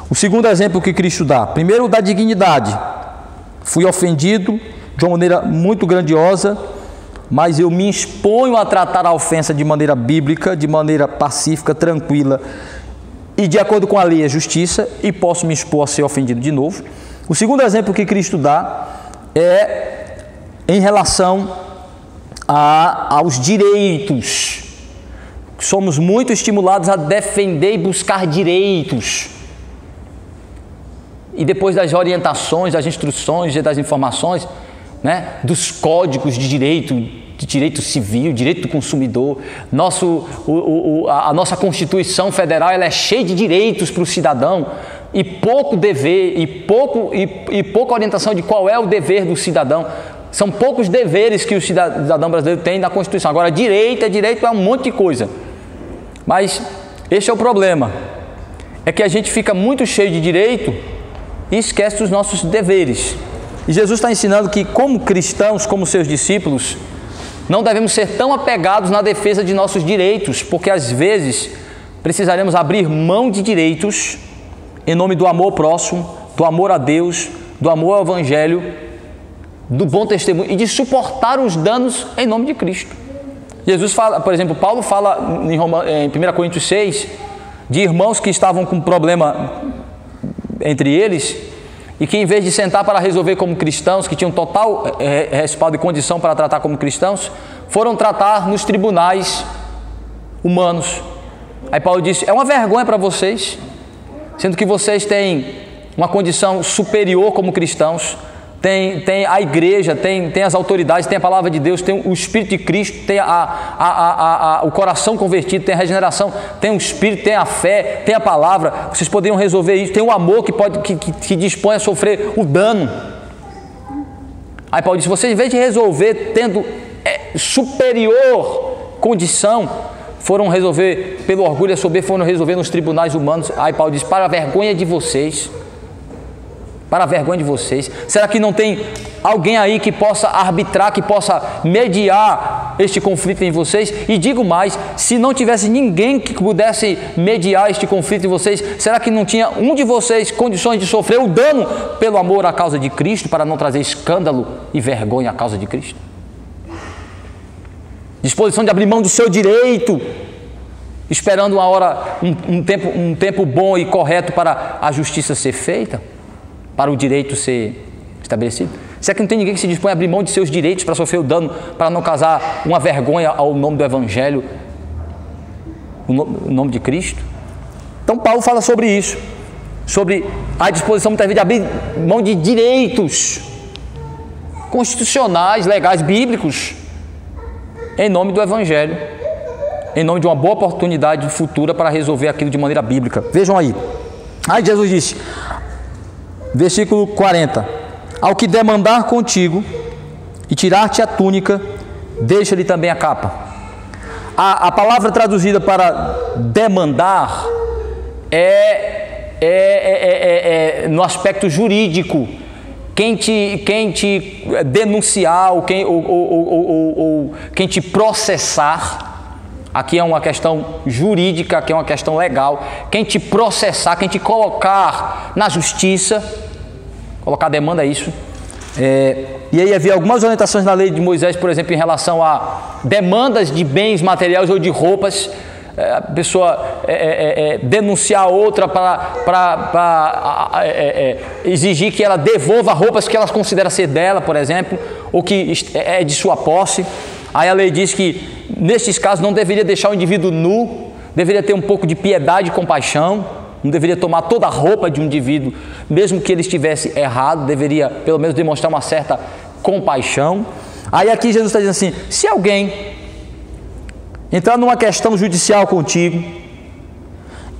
Speaker 1: O segundo exemplo que Cristo dá, primeiro da dignidade. Fui ofendido de uma maneira muito grandiosa, mas eu me exponho a tratar a ofensa de maneira bíblica, de maneira pacífica, tranquila e de acordo com a lei e a justiça, e posso me expor a ser ofendido de novo. O segundo exemplo que Cristo dá é em relação aos direitos. Somos muito estimulados a defender e buscar direitos. E depois das orientações, das instruções e das informações, né, dos códigos de direito de direito civil, direito do consumidor. A nossa Constituição Federal ela é cheia de direitos para o cidadão e pouco dever, e pouca orientação de qual é o dever do cidadão. São poucos deveres que o cidadão brasileiro tem na Constituição. Agora, direito é um monte de coisa. Mas esse é o problema. É que a gente fica muito cheio de direito e esquece dos nossos deveres. E Jesus está ensinando que, como cristãos, como seus discípulos, não devemos ser tão apegados na defesa de nossos direitos, porque às vezes precisaremos abrir mão de direitos em nome do amor próximo, do amor a Deus, do amor ao Evangelho, do bom testemunho e de suportar os danos em nome de Cristo. Jesus fala, por exemplo, Paulo fala em 1 Coríntios 6, de irmãos que estavam com problema entre eles e que, em vez de sentar para resolver como cristãos, que tinham total respaldo e condição para tratar como cristãos, foram tratar nos tribunais humanos. Aí Paulo disse: é uma vergonha para vocês, sendo que vocês têm uma condição superior como cristãos, tem a igreja, tem as autoridades, tem a palavra de Deus, tem o Espírito de Cristo, tem o coração convertido, tem a regeneração, tem o Espírito, tem a fé, tem a palavra. Vocês poderiam resolver isso, tem o amor que dispõe a sofrer o dano. Aí Paulo disse: vocês, em vez de resolver tendo superior condição, foram resolver pelo orgulho e a soberba, foram resolver nos tribunais humanos. Aí Paulo diz: para a vergonha de vocês. Para a vergonha de vocês. Será que não tem alguém aí que possa arbitrar, que possa mediar este conflito em vocês? E digo mais, se não tivesse ninguém que pudesse mediar este conflito em vocês, será que não tinha um de vocês condições de sofrer o dano pelo amor à causa de Cristo, para não trazer escândalo e vergonha à causa de Cristo? Disposição de abrir mão do seu direito, esperando uma hora, um tempo bom e correto para a justiça ser feita, para o direito ser estabelecido? Será que não tem ninguém que se dispõe a abrir mão de seus direitos para sofrer o dano, para não causar uma vergonha ao nome do Evangelho, o nome de Cristo? Então Paulo fala sobre isso, sobre a disposição muitas vezes de abrir mão de direitos constitucionais, legais, bíblicos, em nome do Evangelho, em nome de uma boa oportunidade futura para resolver aquilo de maneira bíblica. Vejam aí. Aí Jesus disse, versículo 40: ao que demandar contigo e tirar-te a túnica, deixa-lhe também a capa. A palavra traduzida para demandar no aspecto jurídico. Quem te denunciar ou quem te processar, aqui é uma questão jurídica, aqui é uma questão legal. Quem te processar, quem te colocar na justiça, colocar demanda é isso. E aí havia algumas orientações na lei de Moisés, por exemplo, em relação a demandas de bens materiais ou de roupas. A pessoa denunciar a outra para exigir que ela devolva roupas que ela considera ser dela, por exemplo, ou que é de sua posse. Aí a lei diz que nestes casos não deveria deixar o indivíduo nu, deveria ter um pouco de piedade e compaixão, não deveria tomar toda a roupa de um indivíduo, mesmo que ele estivesse errado, deveria pelo menos demonstrar uma certa compaixão. Aí aqui Jesus está dizendo assim: se alguém entrar numa questão judicial contigo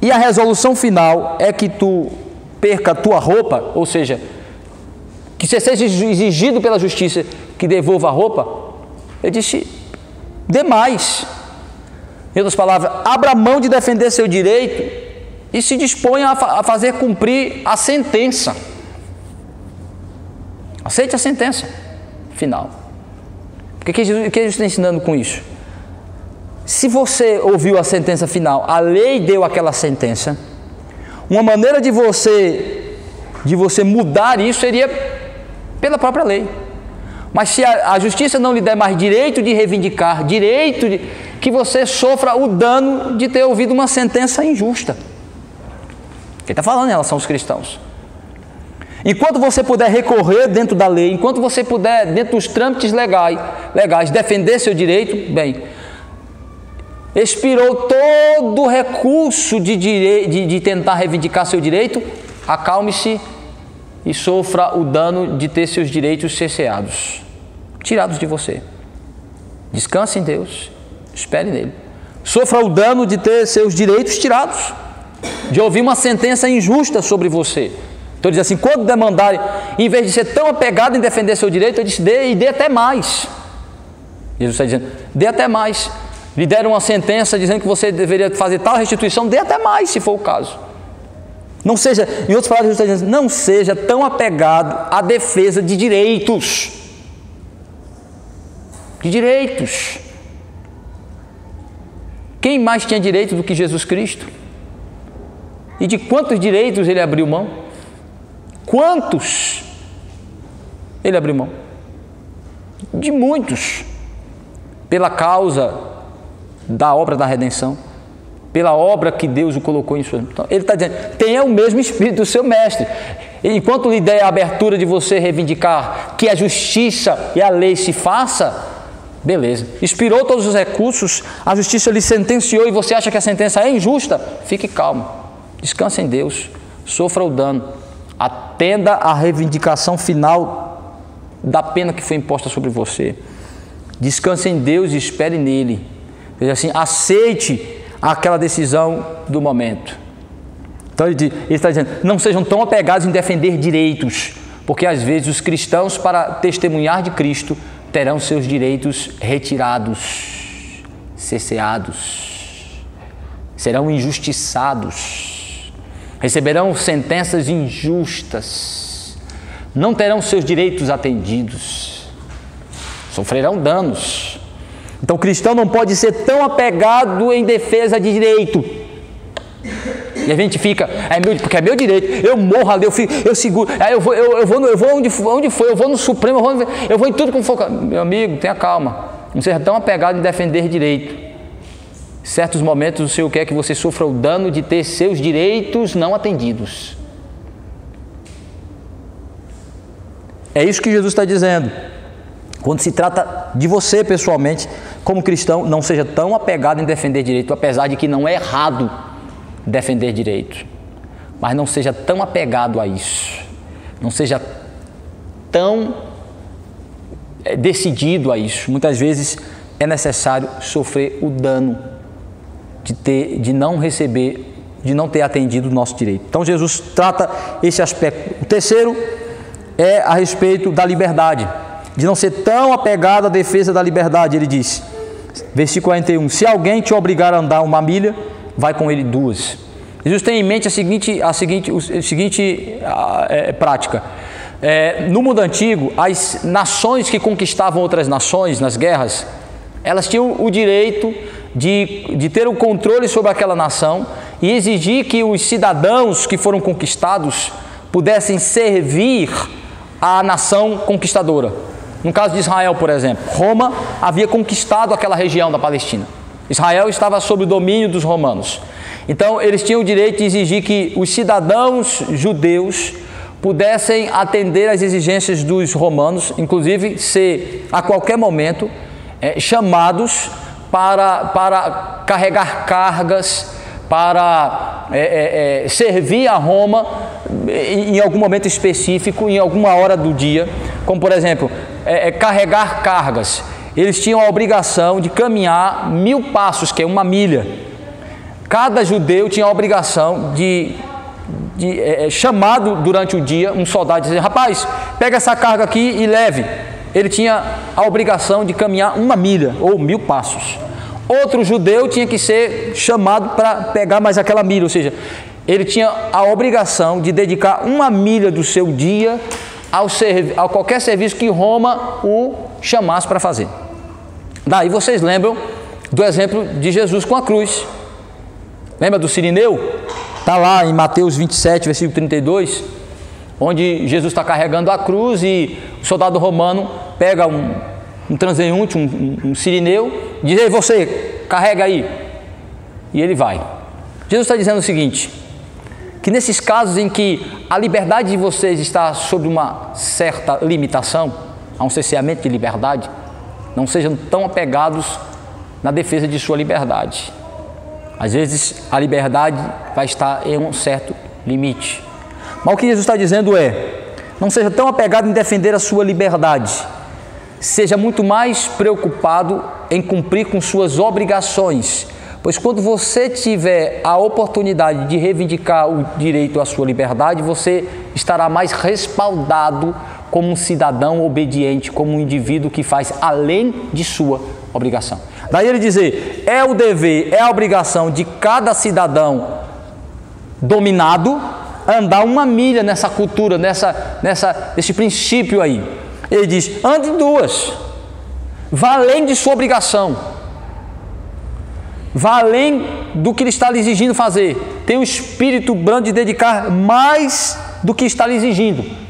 Speaker 1: e a resolução final é que tu perca a tua roupa, ou seja, que você seja exigido pela justiça que devolva a roupa, ele disse: dê mais. Em outras palavras, abra mão de defender seu direito e se disponha a fazer cumprir a sentença. Aceite a sentença final. O que Jesus está ensinando com isso? Se você ouviu a sentença final, a lei deu aquela sentença, uma maneira de você mudar isso seria pela própria lei. Mas se a justiça não lhe der mais direito de reivindicar, direito de que você sofra o dano de ter ouvido uma sentença injusta. Ele está falando em relação aos cristãos. Enquanto você puder recorrer dentro da lei, enquanto você puder, dentro dos trâmites legais, defender seu direito, bem, expirou todo o recurso de tentar reivindicar seu direito, acalme-se e sofra o dano de ter seus direitos cerceados, tirados de você. Descanse em Deus, espere nele. Sofra o dano de ter seus direitos tirados, de ouvir uma sentença injusta sobre você. Então ele diz assim, quando demandarem, em vez de ser tão apegado em defender seu direito, ele disse, dê até mais. Jesus está dizendo, dê até mais. Lhe deram uma sentença dizendo que você deveria fazer tal restituição, dê até mais, se for o caso. Não seja, em outras palavras, Jesus está dizendo, não seja tão apegado à defesa de direitos. De direitos. Quem mais tinha direito do que Jesus Cristo? E de quantos direitos ele abriu mão? Quantos ele abriu mão? De muitos. Pela causa da obra da redenção, pela obra que Deus o colocou em sua mão. Então, ele está dizendo, tenha o mesmo espírito do seu mestre. Enquanto lhe der a abertura de você reivindicar que a justiça e a lei se faça, beleza. Expirou todos os recursos, a justiça lhe sentenciou e você acha que a sentença é injusta? Fique calmo, descanse em Deus, sofra o dano, atenda à reivindicação final da pena que foi imposta sobre você. Descanse em Deus e espere nele. Veja assim, aceite aquela decisão do momento. Então ele está dizendo, não sejam tão apegados em defender direitos, porque às vezes os cristãos, para testemunhar de Cristo, terão seus direitos retirados, cesseados, serão injustiçados, receberão sentenças injustas, não terão seus direitos atendidos, sofrerão danos. Então o cristão não pode ser tão apegado em defesa de direito. E a gente fica, porque é meu direito, eu morro ali, eu seguro, aí eu vou onde for, eu vou no Supremo, eu vou em tudo como for. Meu amigo, tenha calma, não seja tão apegado em defender direito. Em certos momentos o Senhor quer que você sofra o dano de ter seus direitos não atendidos. É isso que Jesus está dizendo. Quando se trata de você pessoalmente, como cristão, não seja tão apegado em defender direito, apesar de que não é errado defender direito, mas não seja tão apegado a isso, não seja tão decidido a isso. Muitas vezes é necessário sofrer o dano de não receber, de não ter atendido o nosso direito. Então Jesus trata esse aspecto. O terceiro é a respeito da liberdade, de não ser tão apegado à defesa da liberdade. Ele diz, versículo 41, se alguém te obrigar a andar 1 milha, vai com ele 2. Jesus tem em mente a seguinte prática. No mundo antigo, as nações que conquistavam outras nações nas guerras, elas tinham o direito de ter o controle sobre aquela nação e exigir que os cidadãos que foram conquistados pudessem servir à nação conquistadora. No caso de Israel, por exemplo, Roma havia conquistado aquela região da Palestina. Israel estava sob o domínio dos romanos. Então, eles tinham o direito de exigir que os cidadãos judeus pudessem atender às exigências dos romanos, inclusive ser, a qualquer momento, chamados para carregar cargas, para servir a Roma em algum momento específico, em alguma hora do dia, como, por exemplo, carregar cargas. Eles tinham a obrigação de caminhar 1000 passos, que é 1 milha. Cada judeu tinha a obrigação de chamado durante o dia, um soldado dizer, rapaz, pega essa carga aqui e leve. Ele tinha a obrigação de caminhar 1 milha, ou 1000 passos. Outro judeu tinha que ser chamado para pegar mais aquela milha, ou seja, ele tinha a obrigação de dedicar 1 milha do seu dia a qualquer serviço que Roma o chamasse para fazer. Daí vocês lembram do exemplo de Jesus com a cruz. Lembra do Sirineu? Está lá em Mateus 27, versículo 32, onde Jesus está carregando a cruz e o soldado romano pega um transeunte, um sirineu, diz, ei, você, carrega aí. E ele vai. Jesus está dizendo o seguinte, que nesses casos em que a liberdade de vocês está sob uma certa limitação, há um cerceamento de liberdade, não sejam tão apegados na defesa de sua liberdade. Às vezes a liberdade vai estar em um certo limite. Mas o que Jesus está dizendo não seja tão apegado em defender a sua liberdade. Seja muito mais preocupado em cumprir com suas obrigações, pois quando você tiver a oportunidade de reivindicar o direito à sua liberdade, você estará mais respaldado como um cidadão obediente, como um indivíduo que faz além de sua obrigação. Daí ele dizer, é o dever, é a obrigação de cada cidadão dominado andar 1 milha nessa cultura, nesse princípio aí. Ele diz, ande 2, vá além de sua obrigação, vá além do que ele está lhe exigindo fazer. Tem o espírito brando de dedicar mais do que está lhe exigindo.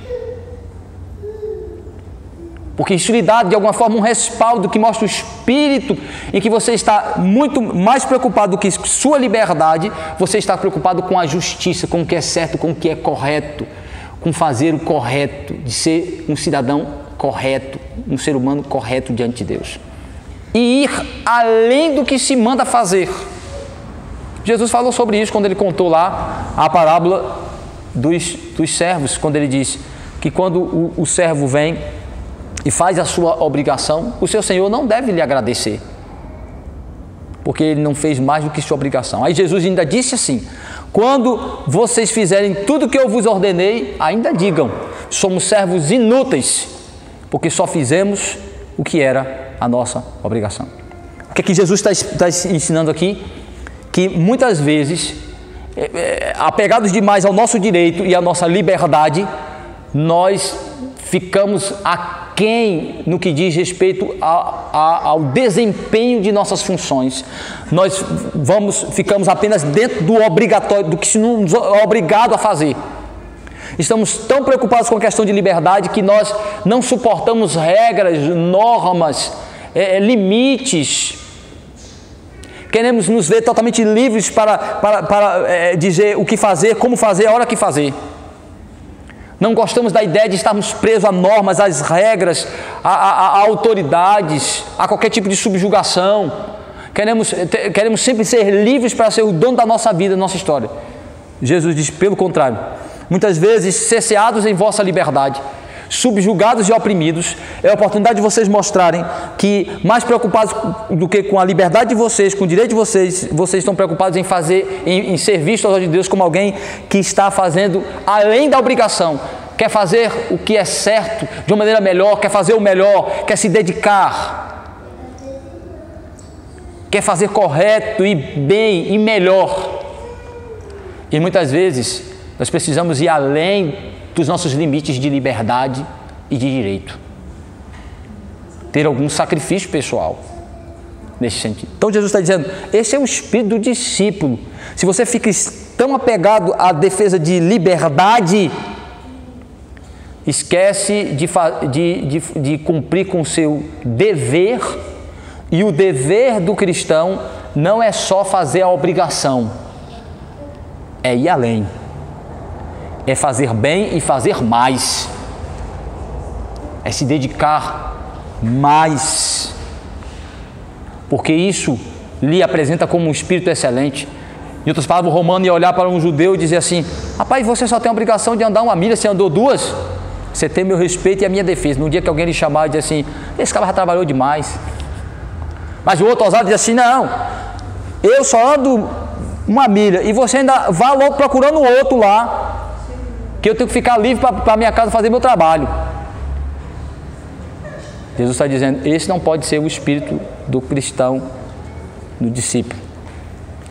Speaker 1: Porque isso lhe dá, de alguma forma, um respaldo que mostra o espírito em que você está muito mais preocupado do que sua liberdade, você está preocupado com a justiça, com o que é certo, com o que é correto, com fazer o correto, de ser um cidadão correto, um ser humano correto diante de Deus. E ir além do que se manda fazer. Jesus falou sobre isso quando ele contou lá a parábola dos servos, quando ele diz que quando o servo vem e faz a sua obrigação, o seu Senhor não deve lhe agradecer, porque ele não fez mais do que sua obrigação. Aí Jesus ainda disse assim, quando vocês fizerem tudo o que eu vos ordenei, ainda digam, somos servos inúteis, porque só fizemos o que era a nossa obrigação. O que é que Jesus está ensinando aqui? Que muitas vezes, apegados demais ao nosso direito e à nossa liberdade, nós ficamos aquém no que diz respeito ao desempenho de nossas funções. Nós ficamos apenas dentro do obrigatório, do que se nos é obrigado a fazer. Estamos tão preocupados com a questão de liberdade que nós não suportamos regras, normas, limites. Queremos nos ver totalmente livres para dizer o que fazer, como fazer, a hora que fazer. Não gostamos da ideia de estarmos presos a normas, às regras, a autoridades, a qualquer tipo de subjugação. Queremos sempre ser livres para ser o dono da nossa vida, da nossa história. Jesus diz, pelo contrário, muitas vezes cerceados em vossa liberdade, subjugados e oprimidos, é a oportunidade de vocês mostrarem que, mais preocupados do que com a liberdade de vocês, com o direito de vocês, vocês estão preocupados em fazer, em ser vistos aos olhos de Deus como alguém que está fazendo além da obrigação, quer fazer o que é certo de uma maneira melhor, quer fazer o melhor, quer se dedicar, quer fazer correto e bem e melhor. E muitas vezes nós precisamos ir além dos nossos limites de liberdade e de direito. Ter algum sacrifício pessoal nesse sentido. Então Jesus está dizendo, esse é o espírito do discípulo. Se você fica tão apegado à defesa de liberdade, esquece de cumprir com o seu dever, e o dever do cristão não é só fazer a obrigação, é ir além. É fazer bem e fazer mais. É se dedicar mais. Porque isso lhe apresenta como um espírito excelente. Em outras palavras, o romano ia olhar para um judeu e dizer assim, rapaz, você só tem a obrigação de andar 1 milha, você andou 2? Você tem meu respeito e a minha defesa. No dia que alguém lhe chamar e dizer assim, esse cara já trabalhou demais. Mas o outro ousado diz assim, não, eu só ando 1 milha e você ainda vai logo procurando o outro lá, que eu tenho que ficar livre para minha casa fazer meu trabalho. Jesus está dizendo, esse não pode ser o espírito do cristão, do discípulo,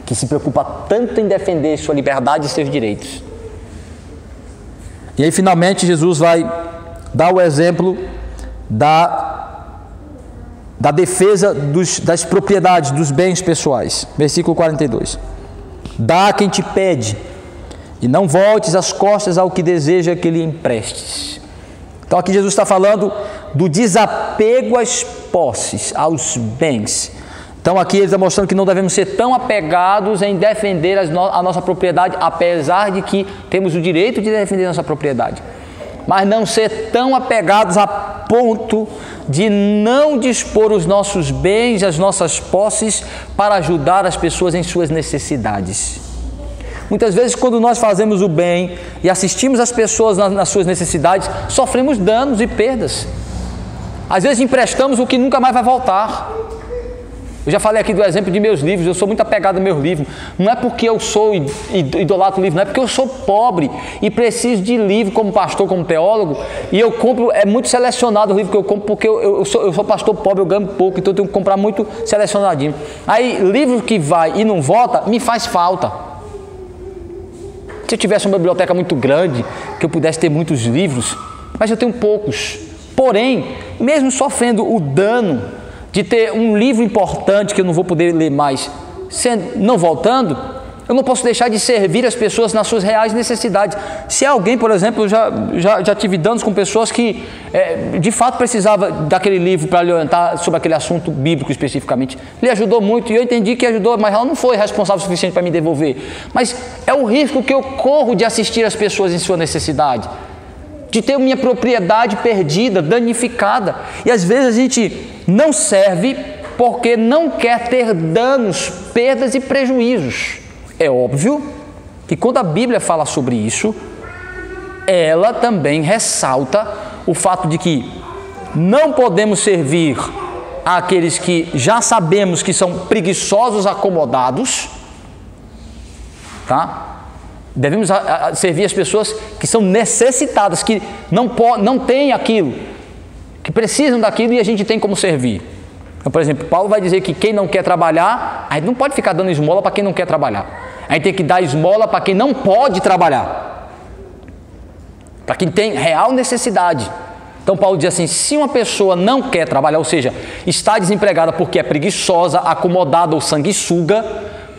Speaker 1: que se preocupa tanto em defender sua liberdade e seus direitos. E aí finalmente Jesus vai dar o exemplo da defesa das propriedades, dos bens pessoais. Versículo 42. Dá a quem te pede, e não voltes as costas ao que deseja que lhe emprestes. Então aqui Jesus está falando do desapego às posses, aos bens. Então aqui ele está mostrando que não devemos ser tão apegados em defender a nossa propriedade, apesar de que temos o direito de defender a nossa propriedade. Mas não ser tão apegados a ponto de não dispor os nossos bens, as nossas posses, para ajudar as pessoas em suas necessidades. Muitas vezes, quando nós fazemos o bem e assistimos as pessoas nas suas necessidades, sofremos danos e perdas. Às vezes emprestamos o que nunca mais vai voltar. Eu já falei aqui do exemplo de meus livros, eu sou muito apegado aos meus livros. Não é porque eu sou idolatro livro, não é porque eu sou pobre e preciso de livro como pastor, como teólogo, e eu compro, é muito selecionado o livro que eu compro, porque eu sou pastor pobre, eu ganho pouco, então eu tenho que comprar muito selecionadinho. Aí, livro que vai e não volta, me faz falta. Se eu tivesse uma biblioteca muito grande, que eu pudesse ter muitos livros, mas eu tenho poucos. Porém, mesmo sofrendo o dano de ter um livro importante que eu não vou poder ler mais, não voltando, eu não posso deixar de servir as pessoas nas suas reais necessidades. Se alguém, por exemplo, eu já tive danos com pessoas que de fato precisava daquele livro para lhe orientar sobre aquele assunto bíblico especificamente. Ele ajudou muito e eu entendi que ajudou, mas ela não foi responsável o suficiente para me devolver. Mas é o risco que eu corro de assistir as pessoas em sua necessidade, de ter minha propriedade perdida, danificada. E às vezes a gente não serve porque não quer ter danos, perdas e prejuízos. É óbvio que quando a Bíblia fala sobre isso, ela também ressalta o fato de que não podemos servir àqueles que já sabemos que são preguiçosos, acomodados, tá? Devemos servir as pessoas que são necessitadas, que não têm aquilo, que precisam daquilo e a gente tem como servir. Então, por exemplo, Paulo vai dizer que quem não quer trabalhar, a gente não pode ficar dando esmola para quem não quer trabalhar. A gente tem que dar esmola para quem não pode trabalhar, para quem tem real necessidade. Então Paulo diz assim, se uma pessoa não quer trabalhar, ou seja, está desempregada porque é preguiçosa, acomodada ou sanguessuga,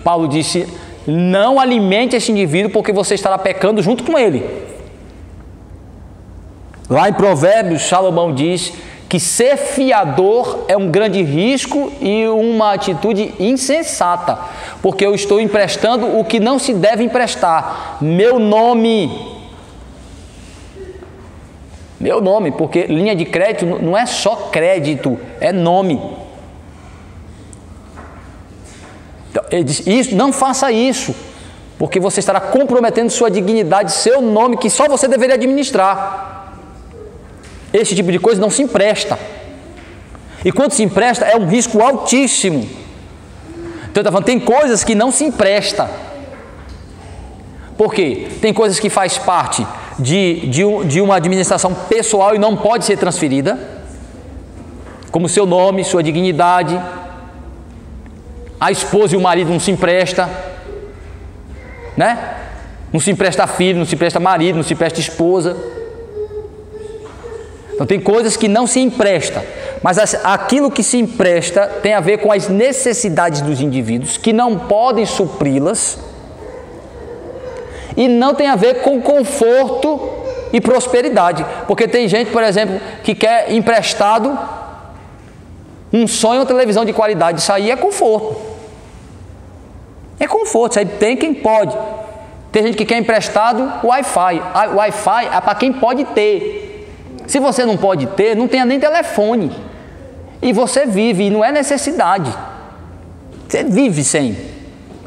Speaker 1: Paulo disse, não alimente esse indivíduo porque você estará pecando junto com ele. Lá em Provérbios, Salomão diz que ser fiador é um grande risco e uma atitude insensata, porque eu estou emprestando o que não se deve emprestar, meu nome, porque linha de crédito não é só crédito, é nome. Então, ele diz, isso, não faça isso, porque você estará comprometendo sua dignidade, seu nome, que só você deveria administrar. Esse tipo de coisa não se empresta. E quando se empresta, é um risco altíssimo. Então, tá falando, tem coisas que não se empresta. Por quê? Tem coisas que faz parte de uma administração pessoal e não pode ser transferida, como seu nome, sua dignidade. A esposa e o marido não se empresta, né? Não se empresta filho, não se empresta marido, não se empresta esposa. Então tem coisas que não se empresta, mas aquilo que se empresta tem a ver com as necessidades dos indivíduos que não podem supri-las e não tem a ver com conforto e prosperidade, porque tem gente, por exemplo, que quer emprestado um sonho ou televisão de qualidade. Isso aí é conforto. É conforto, isso aí tem quem pode. Tem gente que quer emprestado Wi-Fi. Wi-Fi é para quem pode ter. Se você não pode ter, não tenha nem telefone. E você vive, e não é necessidade. Você vive sem.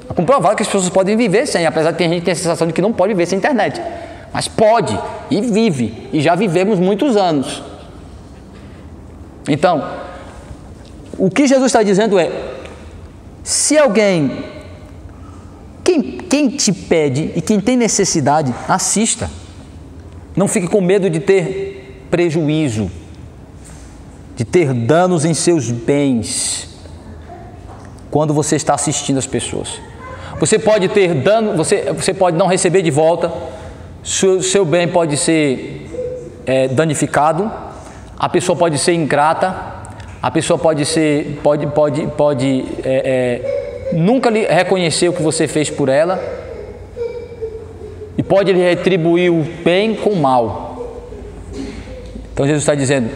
Speaker 1: É comprovado que as pessoas podem viver sem, apesar de ter gente que tem a sensação de que não pode viver sem internet. Mas pode, e vive, e já vivemos muitos anos. Então, o que Jesus está dizendo é, se alguém, quem te pede e quem tem necessidade, assista. Não fique com medo de ter prejuízo, de ter danos em seus bens, quando você está assistindo as pessoas. Você pode ter dano, você pode não receber de volta, seu bem pode ser danificado, a pessoa pode ser ingrata, a pessoa pode nunca lhe reconhecer o que você fez por ela e pode lhe retribuir o bem com o mal. Então Jesus está dizendo,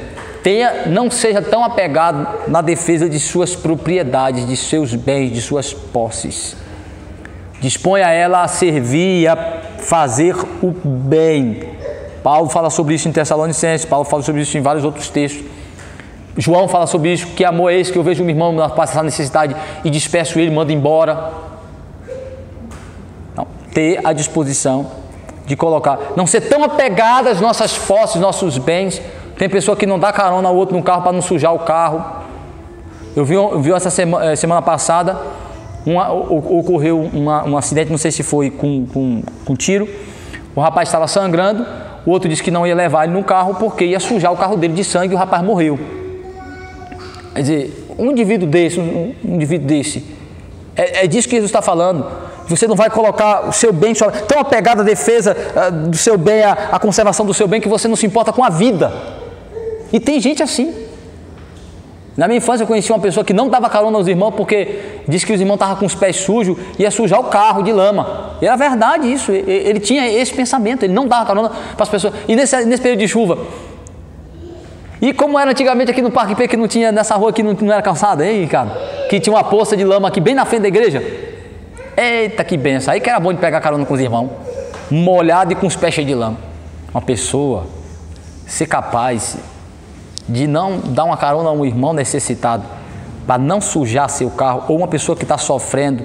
Speaker 1: não seja tão apegado na defesa de suas propriedades, de seus bens, de suas posses. Disponha ela a servir e a fazer o bem. Paulo fala sobre isso em Tessalonicenses, Paulo fala sobre isso em vários outros textos. João fala sobre isso, que amor é esse que eu vejo um irmão passar necessidade e despeço ele, mando embora. Não, ter a disposição de colocar, não ser tão apegado às nossas posses, nossos bens. Tem pessoa que não dá carona ao outro no carro para não sujar o carro. Eu vi essa semana passada, ocorreu um acidente, não sei se foi com tiro. O rapaz estava sangrando, o outro disse que não ia levar ele no carro porque ia sujar o carro dele de sangue e o rapaz morreu. Quer dizer, um indivíduo desse, é disso que Jesus está falando. Você não vai colocar o seu bem, tão apegado à defesa do seu bem, à conservação do seu bem, que você não se importa com a vida. E tem gente assim. Na minha infância eu conheci uma pessoa que não dava carona aos irmãos porque disse que os irmãos estavam com os pés sujos e ia sujar o carro de lama. E era verdade isso, ele tinha esse pensamento, ele não dava carona para as pessoas. E nesse período de chuva, e como era antigamente aqui no Parque P, que não tinha, nessa rua aqui não era calçada, hein, Ricardo? Que tinha uma poça de lama aqui bem na frente da igreja. Eita, que benção, aí que era bom de pegar carona com os irmãos, molhado e com os pés cheios de lama. Uma pessoa ser capaz de não dar uma carona a um irmão necessitado, para não sujar seu carro, ou uma pessoa que está sofrendo,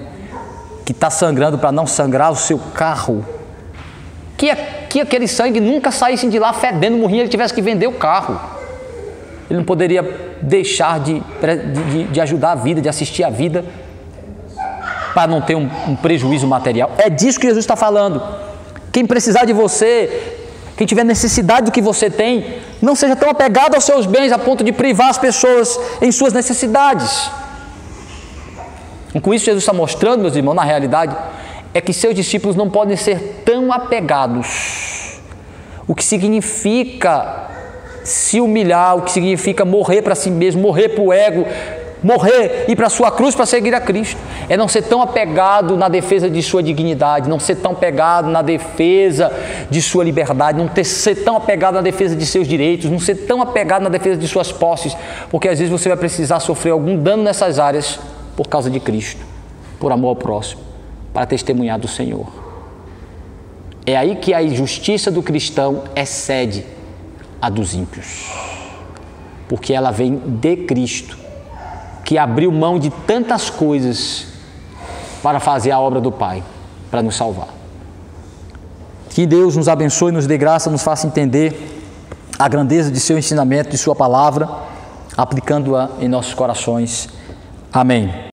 Speaker 1: que está sangrando, para não sangrar o seu carro, que aquele sangue nunca saísse de lá fedendo, morrinho, ele tivesse que vender o carro. Ele não poderia deixar de ajudar a vida, de assistir a vida, para não ter um prejuízo material. É disso que Jesus está falando. Quem precisar de você, quem tiver necessidade do que você tem, não seja tão apegado aos seus bens a ponto de privar as pessoas em suas necessidades. E com isso Jesus está mostrando, meus irmãos, na realidade, é que seus discípulos não podem ser tão apegados. O que significa se humilhar, o que significa morrer para si mesmo, morrer para o ego, morrer, ir para a sua cruz para seguir a Cristo. É não ser tão apegado na defesa de sua dignidade, não ser tão apegado na defesa de sua liberdade, ser tão apegado na defesa de seus direitos, não ser tão apegado na defesa de suas posses, porque às vezes você vai precisar sofrer algum dano nessas áreas por causa de Cristo, por amor ao próximo, para testemunhar do Senhor. É aí que a injustiça do cristão excede a dos ímpios, porque ela vem de Cristo, que abriu mão de tantas coisas para fazer a obra do Pai, para nos salvar. Que Deus nos abençoe, nos dê graça, nos faça entender a grandeza de seu ensinamento, de sua palavra, aplicando-a em nossos corações. Amém.